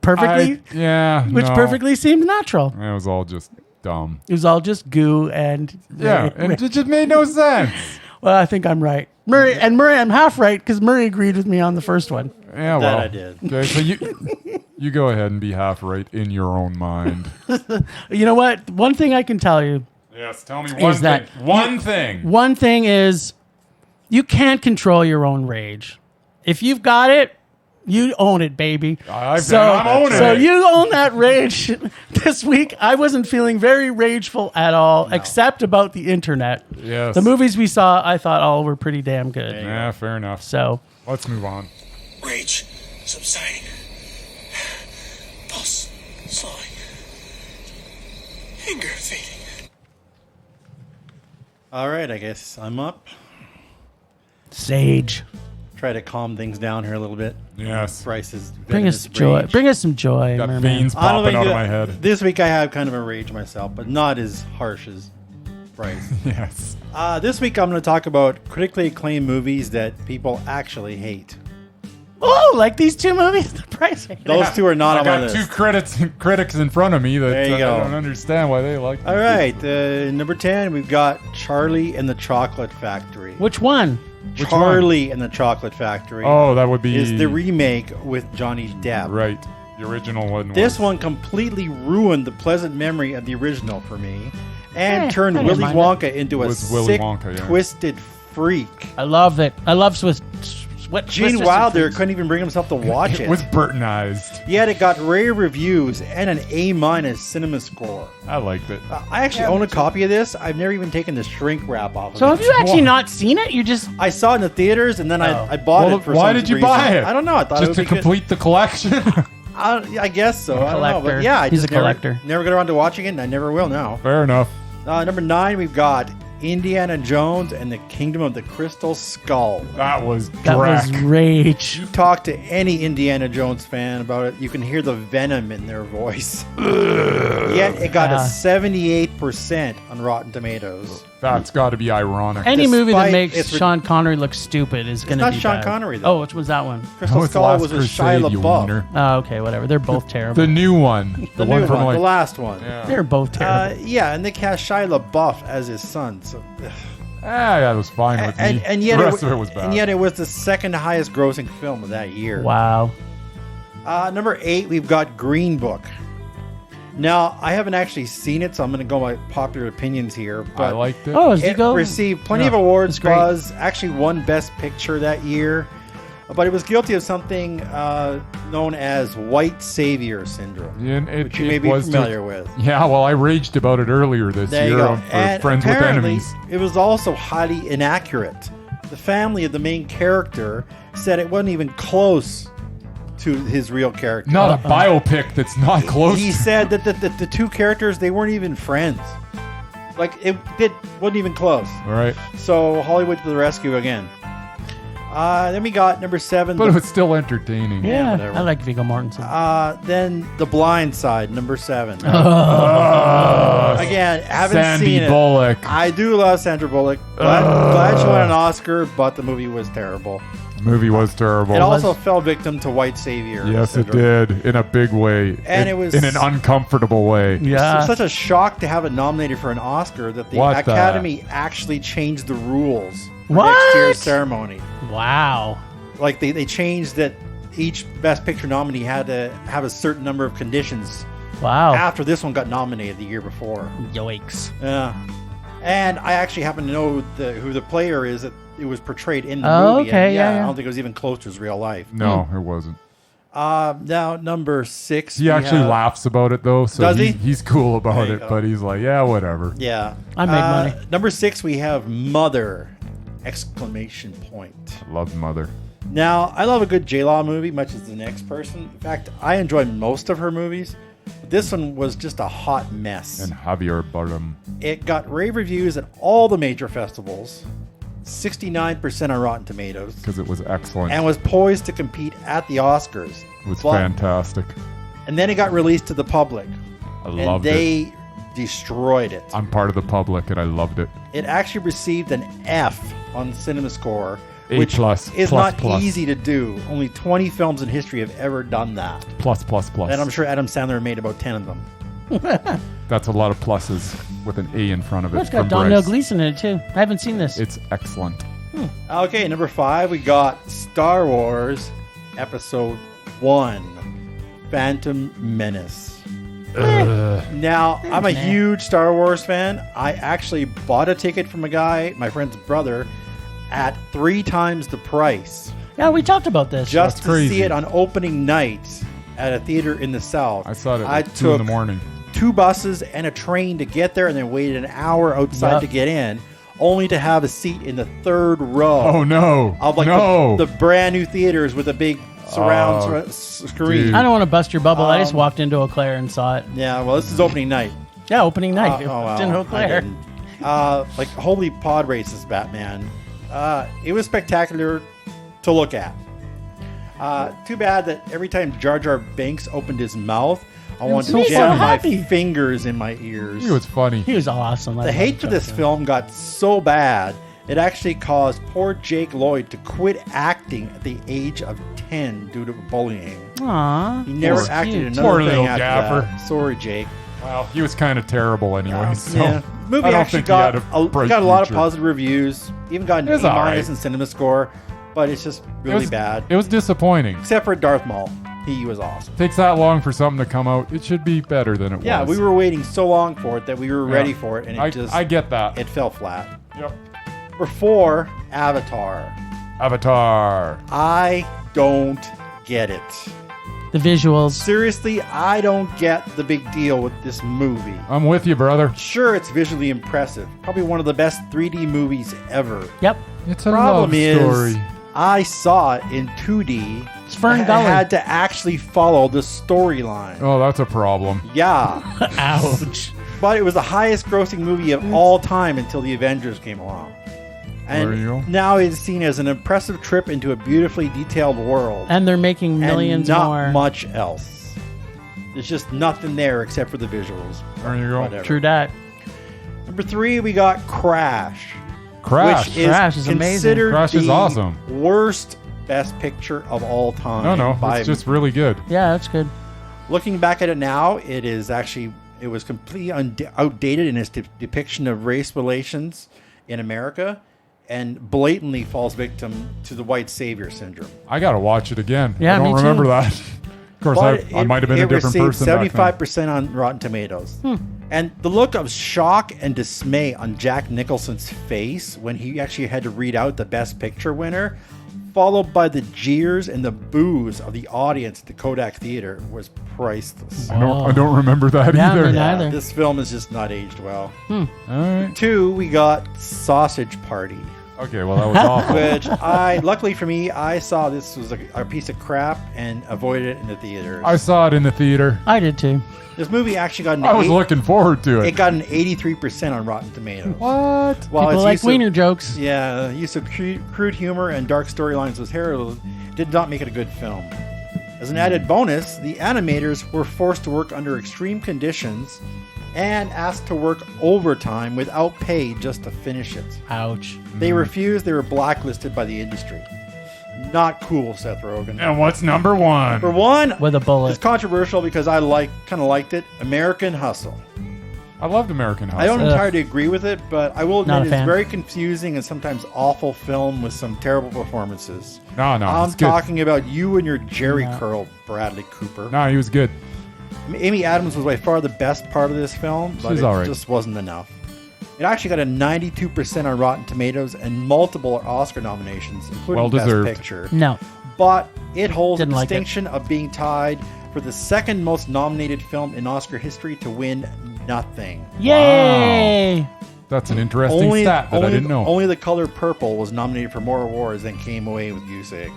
perfectly
perfectly
seemed natural.
It was all just dumb.
It was all just goo and
Yeah, and it just made no sense.
Well, I think I'm right. Murray, I'm half right because Murray agreed with me on the first one.
Yeah,
That
well,
I did.
Okay, so you go ahead and be half right in your own mind.
You know what? One thing I can tell you,
Yes, tell me one
Is that-
thing. One thing.
one thing is you can't control your own rage. If you've got it, you own it, baby.
I'm owning
so
it.
you own that rage. This week, I wasn't feeling very rageful at all, except about the internet.
Yes.
The movies we saw, I thought all were pretty damn good.
Yeah, fair enough.
So,
Let's move on.
Rage subsiding. Pulse slowing. Anger fading.
All right, I guess I'm up.
Sage,
Try to calm things down here a little bit.
Yes.
Bryce is
bring us joy. Bring us some joy,
Got
Merman.
veins
I don't
popping
think
out of
that-
my head.
This week I have kind of a rage myself, but not as harsh as Bryce.
Yes.
This week I'm going to talk about critically acclaimed movies that people actually hate.
Oh, like these two movies, the price.
Those two are not
I
on my
got
list.
two critics in front of me that
There you
I
go.
don't understand why they like.
All right, number 10, we've got Charlie and the Chocolate Factory.
Which one?
Charlie and the Chocolate Factory
Oh, that would be
is the remake with Johnny Depp.
right. The original one.
This
was,
one completely ruined the pleasant memory of the original for me and
I
turned
didn't
Willy
mind
Wonka into a
Was Willy
sick,
Wonka, yeah.
twisted freak.
I love it. I love Swiss.
Gene Wilder couldn't even bring himself to watch
It
it.
was Burtonized.
Yet it got rave reviews and an A- cinema score.
I liked it.
I actually own a copy of this. I've never even taken the shrink wrap off of
So
it.
have you actually
Wha-
not seen it? You just
I saw it in the theaters and then
Oh.
I bought
Well,
it for
why
some
did you
reason.
buy it?
I don't know. I thought it
Just
would
to
be good.
complete the collection.
I guess so. I don't know.
collector.
But yeah, I
He's
just
a collector.
Never got around to watching it, and I never will now.
Fair enough.
Number 9, we've got Indiana Jones and the Kingdom of the Crystal Skull.
That was
that was
Drac.
rage.
You talk to any Indiana Jones fan about it, you can hear the venom in their voice. Yet it got a
Yeah.
78% on Rotten Tomatoes.
That's got to be ironic.
Any movie that
Despite
makes
its
Sean Connery look stupid is going to
not
be
Sean
bad.
Connery, though.
Oh, which was that one?
Crystal
it's
Skull
Last
was a
Crusade,
Shia
you
LaBeouf.
wiener.
Oh, okay, whatever. They're both terrible.
The new one.
The new
from
one,
like,
the last one.
They're both terrible.
Yeah, and they cast Shia LaBeouf as his son. So,
that was fine with me.
and yet
the rest of it was bad.
And yet it was the second highest grossing film of that year.
Wow.
Number 8, we've got Green Book. Now, I haven't actually seen it, so I'm going to go by popular opinions here.
I
But
liked it.
Oh, is
it
Digo?
received plenty
Yeah,
of awards.
it's great.
Buzz actually won Best Picture that year, but it was guilty of something known as white savior syndrome,
And
which you may be
was
familiar with.
Yeah, well, I raged about it earlier this
There you
year
go.
for
And
Friends with
apparently,
Enemies.
it was also highly inaccurate. The family of the main character said it wasn't even close to his real character.
Not a biopic that's not close.
He said that the two characters, they weren't even friends. Like, wasn't even close.
All right,
So Hollywood to the rescue again. Then we got number 7.
but it was still entertaining.
Yeah,
whatever.
I like Viggo Mortensen.
Then The Blind Side, number 7.
Uh,
Again, haven't
Sandy
seen it.
Bullock.
I do love Sandra Bullock. Glad she won an Oscar, but the movie was terrible.
The movie was terrible.
It also fell victim to white savior.
yes, it
syndrome.
did in a big way,
And it was-
in an uncomfortable way.
Yeah.
It's such a shock to have it nominated for an Oscar that the
What the-
Academy actually changed the rules for
What?
next year's ceremony.
Wow.
Like they changed that each Best Picture nominee had to have a certain number of conditions
Wow.
after this one got nominated the year before.
Yikes.
Yeah. And I actually happen to know who the player is that it was portrayed in the
Oh,
movie.
okay,
And
yeah,
I
yeah.
don't think it was even close to his real life.
No, it wasn't.
Now, number 6.
He
we
actually
have-
laughs about it though, so
Does he?
he's cool about
There you
it.
go.
But he's like, yeah, whatever.
Yeah.
I made money.
Number 6, we have Mother! Exclamation point.
Love Mother.
Now, I love a good J-Law movie, much as the next person. In fact, I enjoy most of her movies. But this one was just a hot mess.
And Javier Bardem.
It got rave reviews at all the major festivals, 69% on Rotten Tomatoes,
Because it was excellent.
and was poised to compete at the Oscars.
It was
But-
fantastic.
And then it got released to the public.
I
and
loved it.
they destroyed it.
I'm part of the public, and I loved it.
It actually received an F on CinemaScore,
A
which
plus,
is
plus,
not
plus.
easy to do. Only 20 films in history have ever done that.
Plus, plus, plus.
And I'm sure Adam Sandler made about 10 of them.
That's a lot of pluses with an A in front of it.
It's got
from
Donnell
Bryce.
Gleeson in it, too. I haven't seen this.
It's excellent.
Okay, number 5, we got Star Wars Episode 1, Phantom Menace. Now, I'm a
Nah.
huge Star Wars fan. I actually bought a ticket from a guy, my friend's brother, at 3 times the price
Yeah, we talked about this.
just
That's
to
crazy.
see it on opening night at a theater in the South.
I saw it at
I
like 2 in the
took
morning.
2 buses and a train to get there and then waited an hour outside
Yep.
to get in, only to have a seat in the 3rd row.
Oh, no.
Of like
no.
the brand new theaters with a big surround
Oh,
screen.
dude.
I don't want to bust your bubble. I just
Um,
walked into Eau Claire and saw it.
Yeah, well, this is opening night.
Yeah, opening night.
Oh, well,
It's in Eau
I
Claire.
didn't. Like holy pod races, Batman. It was spectacular to look at. Too bad that every time Jar Jar Binks opened his mouth, I wanted
so
to jam my
happy.
fingers in my ears.
It was funny.
He was awesome. I
The
love
hate for
Jar
this
Jar.
film got so bad, it actually caused poor Jake Lloyd to quit acting at the age of 10 due to bullying.
Aw.
He never
that's
acted
cute.
in another
Poor
thing
little
after
gaffer.
that. Sorry, Jake.
Well, he was kind of terrible anyway, so
Yeah. Movie
I don't
actually
think he had
got
bright
got a lot of
future.
positive reviews. Even got an
It was
A-
alright.
in Cinema Score, but it's just really
It was
bad.
It was disappointing.
Except for Darth Maul, he was awesome.
Takes that long for something to come out. It should be better than it
Yeah,
was.
we were waiting so long for it that we were ready for it, and
I get that.
it fell flat.
Yep.
Number 4, Avatar.
Avatar.
I don't get it.
The visuals.
Seriously, I don't get the big deal with this movie.
I'm with you, brother.
Sure, it's visually impressive. Probably one of the best 3D movies ever.
Yep.
It's a
Problem
love
is,
story.
I saw it in 2D.
It's Fern
I
Gully.
had to actually follow the storyline.
Oh, that's a problem.
Yeah.
Ouch.
But it was the highest grossing movie of all time until the Avengers came along.
There you go.
And now it's seen as an impressive trip into a beautifully detailed world.
And they're making millions
and not
more.
much else. There's just nothing there except for the visuals.
There you go.
Whatever.
True that.
Number 3, we got Crash.
Crash.
Which is
Crash is amazing.
considered
Crash is
the
awesome.
worst best picture of all time.
No, it's just really good.
Yeah, that's good.
Looking back at it now, it was completely outdated in its depiction of race relations in America, and blatantly falls victim to the white savior syndrome.
I gotta watch it again.
Yeah,
I don't
me too.
remember that. Of course, I might have been a different person back then.
75% on Rotten Tomatoes. And the look of shock and dismay on Jack Nicholson's face when he actually had to read out the Best Picture winner, followed by the jeers and the boos of the audience at the Kodak Theater, was priceless.
I don't remember that
Yeah,
either.
me neither.
This film is just not aged well.
All right.
2, we got Sausage Party.
Okay, well, that was awful.
Which luckily for me, I saw this was a piece of crap and avoided it in the theaters.
I saw it in the theater.
I did too.
This movie actually got an
I was looking forward to it.
It got an 83% on Rotten Tomatoes.
What?
While
People
its
like
use of-
wiener jokes.
Yeah, use of crude humor and dark storylines was heralded, did not make it a good film. As an added bonus, the animators were forced to work under extreme conditions and asked to work overtime without pay just to finish it.
Ouch.
They refused, they were blacklisted by the industry. Not cool, Seth Rogen.
And what's number 1?
For one,
With a bullet.
it's controversial because I kind of liked it. American Hustle.
I loved American Hustle.
I don't
Ugh.
entirely agree with it, but I will
Not
admit
a
it's
fan.
very confusing and sometimes awful film with some terrible performances.
No,
I'm
it's good.
talking about you and your Jerry curl, Bradley Cooper.
No, he was good.
Amy Adams was by far the best part of this film, but
She's
it
all right.
just wasn't enough. It actually got a 92% on Rotten Tomatoes and multiple Oscar nominations, including
Well
Best
deserved.
Picture.
No.
But it holds
Didn't
the
like it.
distinction of being tied for the second most nominated film in Oscar history to win nothing.
Yay!
That's an interesting stat that I didn't know.
Only The Color Purple was nominated for more awards than came away with Goose Egg.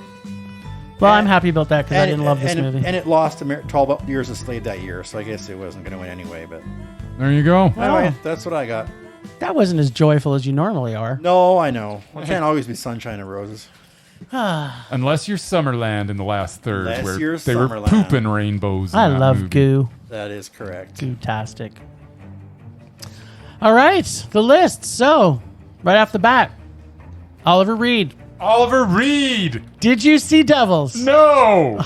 Well,
And-
I'm happy about that because I didn't love this movie.
And it lost 12 Years a Slave that year, so I guess it wasn't going to win anyway. But
There you go.
anyway, that's what I got.
That wasn't as joyful as you normally are.
No, I know. It can't always be sunshine and roses.
Unless you're Summerland in the last third,
Unless
where
you're
they were
Summerland.
pooping rainbows. In
I
that
love
movie.
goo.
That is correct.
Goo-tastic. All right, the list. So, right off the bat, Oliver Reed.
Oliver Reed.
Did you see Devils?
No.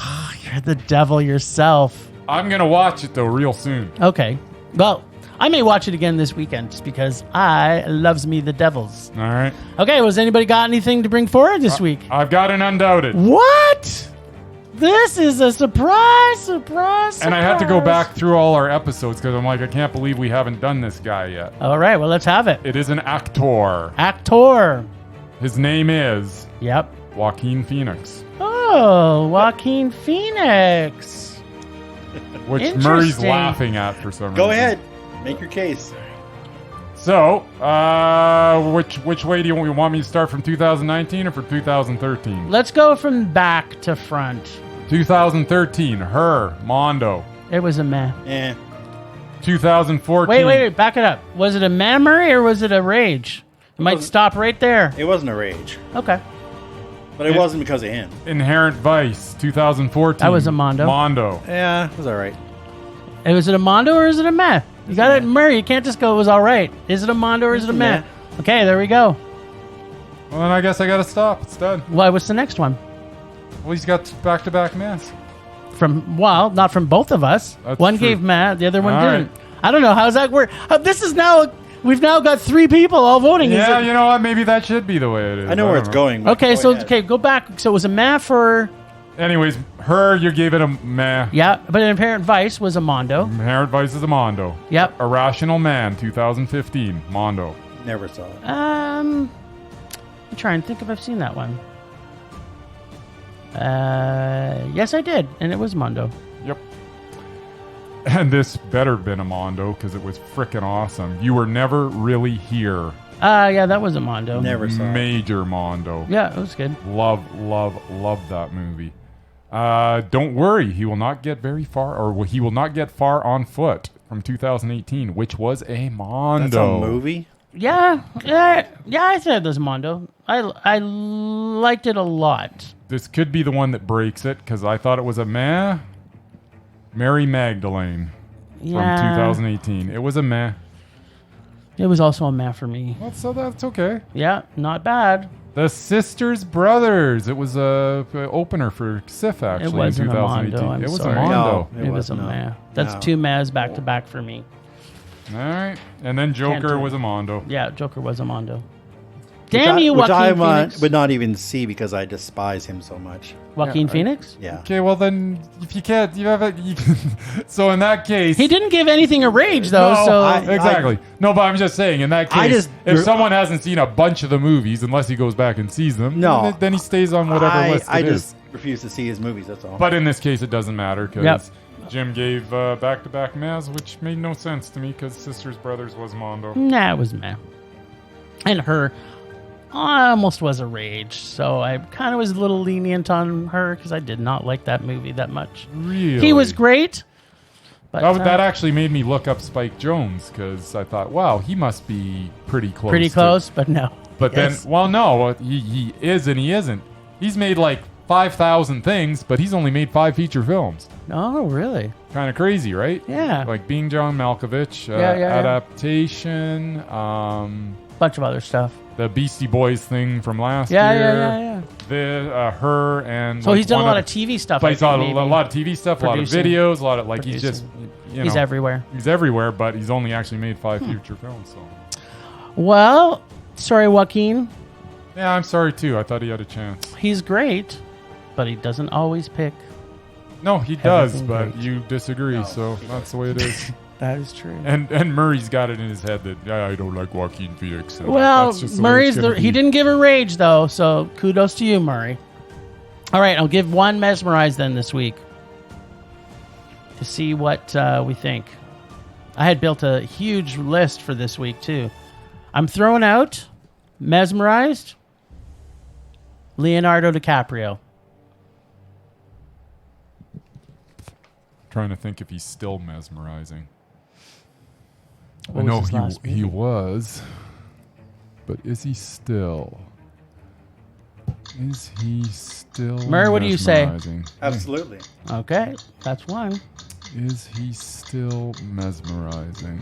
You're the devil yourself.
I'm gonna watch it though real soon.
Okay. Well, I may watch it again this weekend just because I loves me the Devils.
All right.
Okay, well, has anybody got anything to bring forward this week?
I've got an Undoubted.
What? This is a surprise.
And I had to go back through all our episodes because I'm like, I can't believe we haven't done this guy yet.
All right, well, let's have it.
It is an actor.
Actor.
His name is
Yep.
Joaquin Phoenix,
Oh, Joaquin Phoenix.
which Murray's
Interesting.
laughing at for some reason.
Go ahead. Make your case.
So, which way do you want me to start, from 2019 or from 2013?
Let's go from back to front.
2013, Her, Mondo.
It was a meh.
2014.
Wait, back it up. Was it a memory or was it a rage? It might stop right there.
It wasn't a rage,
Okay.
but it wasn't because of him.
Inherent Vice, 2014.
That was a Mondo.
Mondo.
Yeah, it was all right.
Hey, was it a Mondo or is it a meh? You got it, Murray. You can't just go, it was all right. Is it a Mondo or is it a meh? Okay, there we go.
Well, then I guess I gotta stop. It's done.
Why? What's the next one?
Well, he's got back-to-back mess.
Not from both of us.
That's
One
true.
gave meh, the other one
All
didn't. I don't know. How's that work? We've now got 3 people all voting. Is
Yeah,
it-
you know what? Maybe that should be the way it is.
I know where
don't
it's going. but
Okay,
go ahead.
go back. So it was a meh for,
Anyways, Her, you gave it a meh.
yeah, but Inherent Vice was a Mondo.
Inherent Vice is a Mondo.
Yep.
Irrational Man, 2015, Mondo.
Never saw it.
I'm trying to think if I've seen that one. Yes, I did, and it was Mondo.
Yep. And this better been a Mondo because it was freaking awesome. You Were Never Really Here.
Yeah, that was a Mondo.
Never saw it.
Major Mondo.
Yeah, it was good.
Love that movie. Don't worry, he will not get very far, or he will not get far on foot, from 2018, which was a Mondo.
That's a movie?
Yeah, I said it was Mondo. I liked it a lot.
This could be the one that breaks it, because I thought it was a meh. Mary Magdalene from
Yeah.
2018. It was a meh.
It was also a meh for me.
So that's okay.
Yeah, not bad.
The Sisters Brothers. It was a opener for SIF actually.
It wasn't
in
a Mondo.
2018.
I'm
It was
sorry.
a Mondo.
No.
It was a
no.
meh. That's
No.
2 mehs back to back for me.
All right, and then Joker
do it.
was a Mondo.
Yeah, Joker was a Mondo.
Which
Damn you,
which I
Joaquin Phoenix.
would not even see because I despise him so much.
Joaquin Phoenix?
Yeah.
Okay, well then, if you can't, you have a. So in that case,
He didn't give anything a rage, though,
No,
so...
exactly. No, but I'm just saying, in that
I
case,
just-
if someone hasn't seen a bunch of the movies, unless he goes back and sees them,
No.
then he stays on whatever list
I
it
just
is.
refuse to see his movies, that's all.
But in this case, it doesn't matter because
Yep.
Jim gave back-to-back Maz, which made no sense to me because Sisters Brothers was Mondo.
Nah, it was meh. And her almost was a rage, so I kind of was a little lenient on her because I did not like that movie that much.
Really?
He was great, but
That actually made me look up Spike Jonze because I thought, wow, he must be pretty close.
pretty close, but no.
But
Yes.
then, well, no, he is and he isn't. He's made like 5,000 things, but he's only made 5 feature films.
Oh, really?
Kind of crazy, right?
Yeah.
Like Being John Malkovich,
Yeah.
Adaptation,
Bunch of other stuff.
the Beastie Boys thing from last
Yeah,
year.
yeah.
The her and
So
like,
he's done a
one
lot
other-
of TV stuff.
But
I
he's done
think,
a
maybe.
lot of TV stuff,
Producing.
a lot of videos, a lot of like he's just
He's everywhere.
He's everywhere, but he's only actually made 5 feature films. So
Well, sorry, Joaquin.
yeah, I'm sorry too. I thought he had a chance.
He's great, but he doesn't always pick.
No, he does,
Everything
but
great.
you disagree,
No,
so
he
that's the way it is.
That is true.
And Murray's got it in his head that I don't like Joaquin Phoenix. and
Well,
that's just the way it's
Murray's
gonna
he
be.
didn't give a rage though, so kudos to you, Murray. All right, I'll give one Mesmerized then this week to see what we think. I had built a huge list for this week too. I'm throwing out Mesmerized, Leonardo DiCaprio.
Trying to think if he's still mesmerizing.
What
I know
was his last
he
movie?
was, but is he still? Is he still?
Murray, what do you say?
mesmerizing?
Absolutely.
Okay, that's one.
Is he still mesmerizing?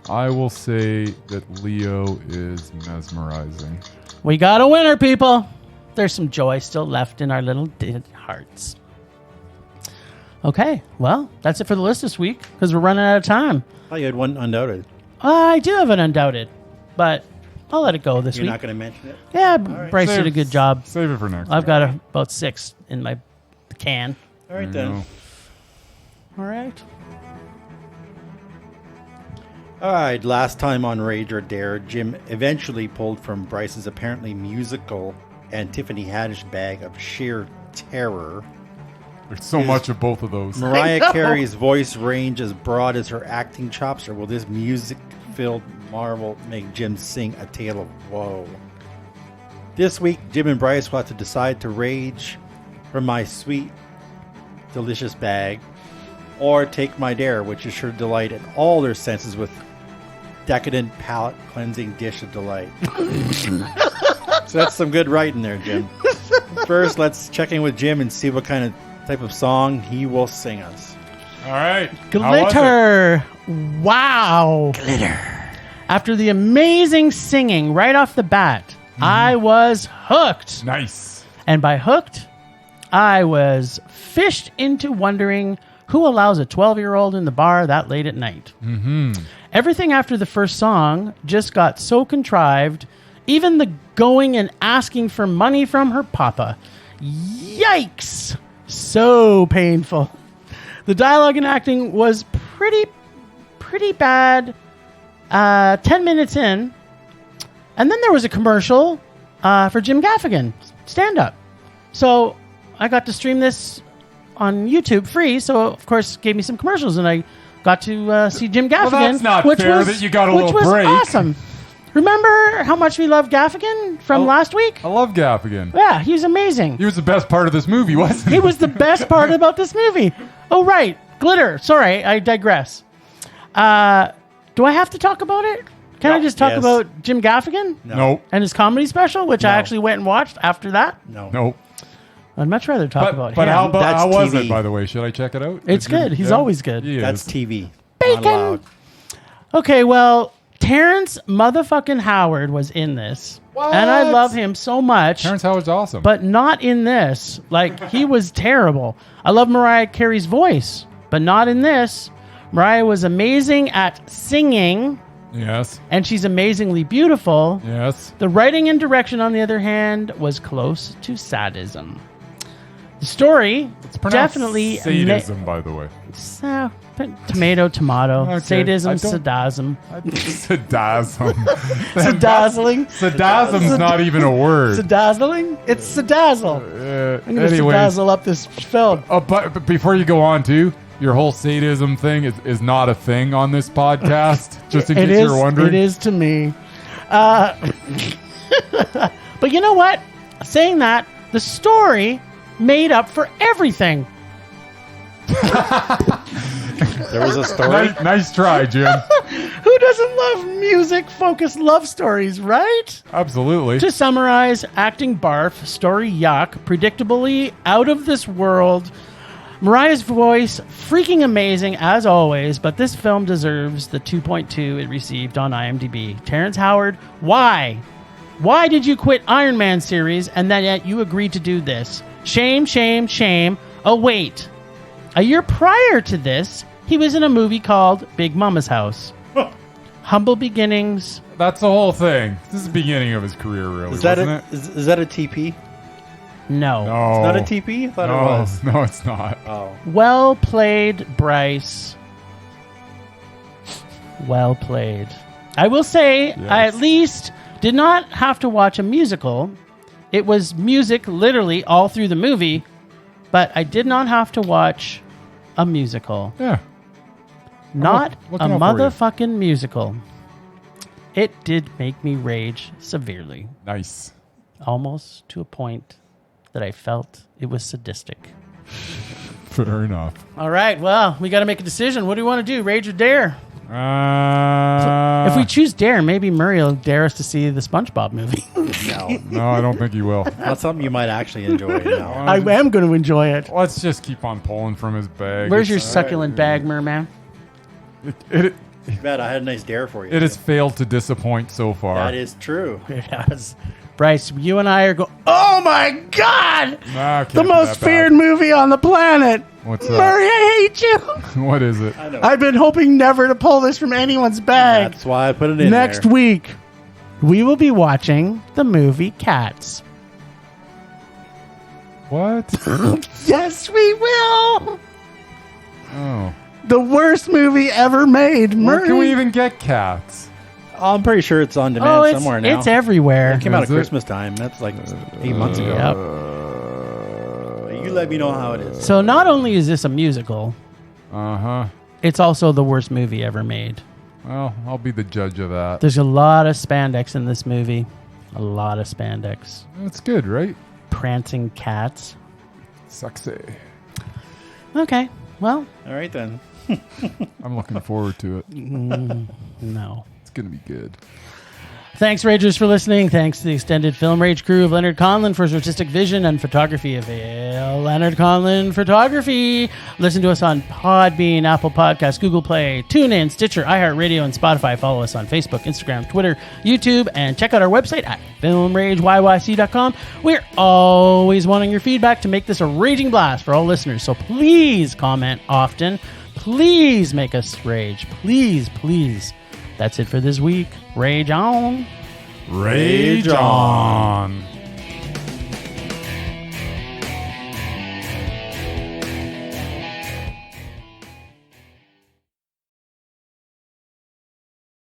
I will say that Leo is mesmerizing.
We got a winner, people. There's some joy still left in our little dead hearts. Okay, well, that's it for the list this week because we're running out of time.
Oh, you had one Undoubted.
I do have an Undoubted, but I'll let it go this
You're
week.
not going to mention it?
Yeah,
right.
Bryce did a good job.
Save it for next.
I've
week.
got about 6 in my can.
All right,
You
then.
know.
All right.
All right, last time on Rage or Dare, Jim eventually pulled from Bryce's apparently musical and Tiffany Haddish bag of sheer terror.
There's so much of both of those.
Mariah Carey's voice range as broad as her acting chops, or will this music-filled marvel make Jim sing a tale of woe? This week, Jim and Bryce will have to decide to rage from my sweet, delicious bag, or take my dare, which is sure to delight in all their senses with decadent palate-cleansing dish of delight. So that's some good writing there, Jim. First, let's check in with Jim and see what kind of type of song he will sing us.
All right. How was it?
Glitter. Wow. Glitter. After the amazing singing right off the bat, I was hooked.
Nice.
And by hooked, I was fished into wondering who allows a 12-year-old in the bar that late at night. Mm-hmm. Everything after the first song just got so contrived, even the going and asking for money from her papa. Yikes! So painful. The dialogue and acting was pretty bad 10 minutes in. And then there was a commercial for Jim Gaffigan, stand-up. So I got to stream this on YouTube free, so of course gave me some commercials, and I got to see Jim Gaffigan.
Well, that's not fair that you got a little
which was
break.
awesome. Remember how much we loved Gaffigan from last week?
I love Gaffigan.
Yeah, he was amazing.
He was the best part of this movie, wasn't he?
He was the best part about this movie. Oh, right. Glitter. Sorry, I digress. Do I have to talk about it? Can I just talk
Yes.
about Jim Gaffigan
Nope.
and his comedy special, which I
No.
actually went and watched after that?
No.
Nope.
I'd much rather talk about
But
him.
how
That's
was
TV.
it, by the way? Should I check it out?
It's
Did you-
good. He's always good.
He
That's
is.
TV.
Bacon.
Not allowed.
Okay, well, Terrence motherfucking Howard was in this.
What?
And I love him so much.
Terrence Howard's awesome.
But not in this. Like, he was terrible. I love Mariah Carey's voice, but not in this. Mariah was amazing at singing,
yes.
and she's amazingly beautiful.
Yes.
The writing and direction, on the other hand, was close to sadism. The story
It's pronounced
definitely
sadism, by the way.
tomato,
Okay,
sadism,
I don't-
sadism,
Sadasm.
sadazzling,
Sadasm's not even a word.
sadazzling. It's sadazzle. I'm gonna
Anyways,
sadazzle up this film.
but before you go on, too, your whole sadism thing is not a thing on this podcast. Just in
It
case
is.
you're wondering.
It is to me. But you know what? Saying that, the story made up for everything.
There was a story.
Nice try, Jim.
Who doesn't love music-focused love stories, right?
Absolutely.
To summarize, acting barf, story yuck, predictably out of this world. Mariah's voice, freaking amazing as always, but this film deserves the 2.2 it received on IMDb. Terrence Howard, why? Why did you quit Iron Man series and then yet you agreed to do this? Shame, shame, shame. Oh, wait. A year prior to this, he was in a movie called Big Mama's House. Humble beginnings.
That's the whole thing. This is the beginning of his career, really,
Is that
wasn't
a
it?
is that a TP?
No.
No.
It's not a TP? I thought it was.
No, it's not.
Oh.
Well played, Bryce. Well played. I will say, I at least did not have to watch a musical. It was music literally all through the movie, but I did not have to watch a musical.
Yeah.
Not
looking
a
out for you.
motherfucking musical. It did make me rage severely,
Nice.
almost to a point that I felt it was sadistic.
Fair enough.
All right, well, we got to make a decision. What do you want to do, rage or dare? If we choose dare, maybe Murray will dare us to see the SpongeBob movie.
No, I don't think he will.
That's something you might actually enjoy now.
I am going to enjoy it.
Let's just keep on pulling from his bag.
Where's your
It's-
succulent bag, Merman?
It
Bet I had a nice dare for you.
it has failed to disappoint so far.
That is true.
It has. Bryce, you and I are going, oh my God!
Nah, can't
The
be
most
that bad.
feared movie on the planet.
What's that?
Murray, I hate you.
What is it?
I know.
I've been hoping never to pull this from anyone's bag.
That's why I put it in
Next
there.
week, we will be watching the movie Cats.
What?
Yes, we will.
Oh.
The worst movie ever made.
Where
Murray.
can we even get cats?
I'm pretty sure it's on demand
Oh,
somewhere now.
it's everywhere.
It came out
Is
at
it?
Christmas time. That's like 8 months ago.
Yep.
You let me know how it is.
So not only is this a musical,
Uh-huh.
it's also the worst movie ever made.
Well, I'll be the judge of that.
There's a lot of spandex in this movie. A lot of spandex.
That's good, right?
Prancing cats.
Sexy.
Okay. Well,
All right, then.
I'm looking forward to it.
no.
It's going to be good.
Thanks, Ragers, for listening. Thanks to the extended Film Rage crew of Leonard Conlon for his artistic vision and photography of Leonard Conlon Photography. Listen to us on Podbean, Apple Podcasts, Google Play, TuneIn, Stitcher, iHeartRadio, and Spotify. Follow us on Facebook, Instagram, Twitter, YouTube, and check out our website at filmrageyyc.com. We're always wanting your feedback to make this a raging blast for all listeners, so please comment often. Please make us rage. Please, please. That's it for this week. Rage on.
Rage on.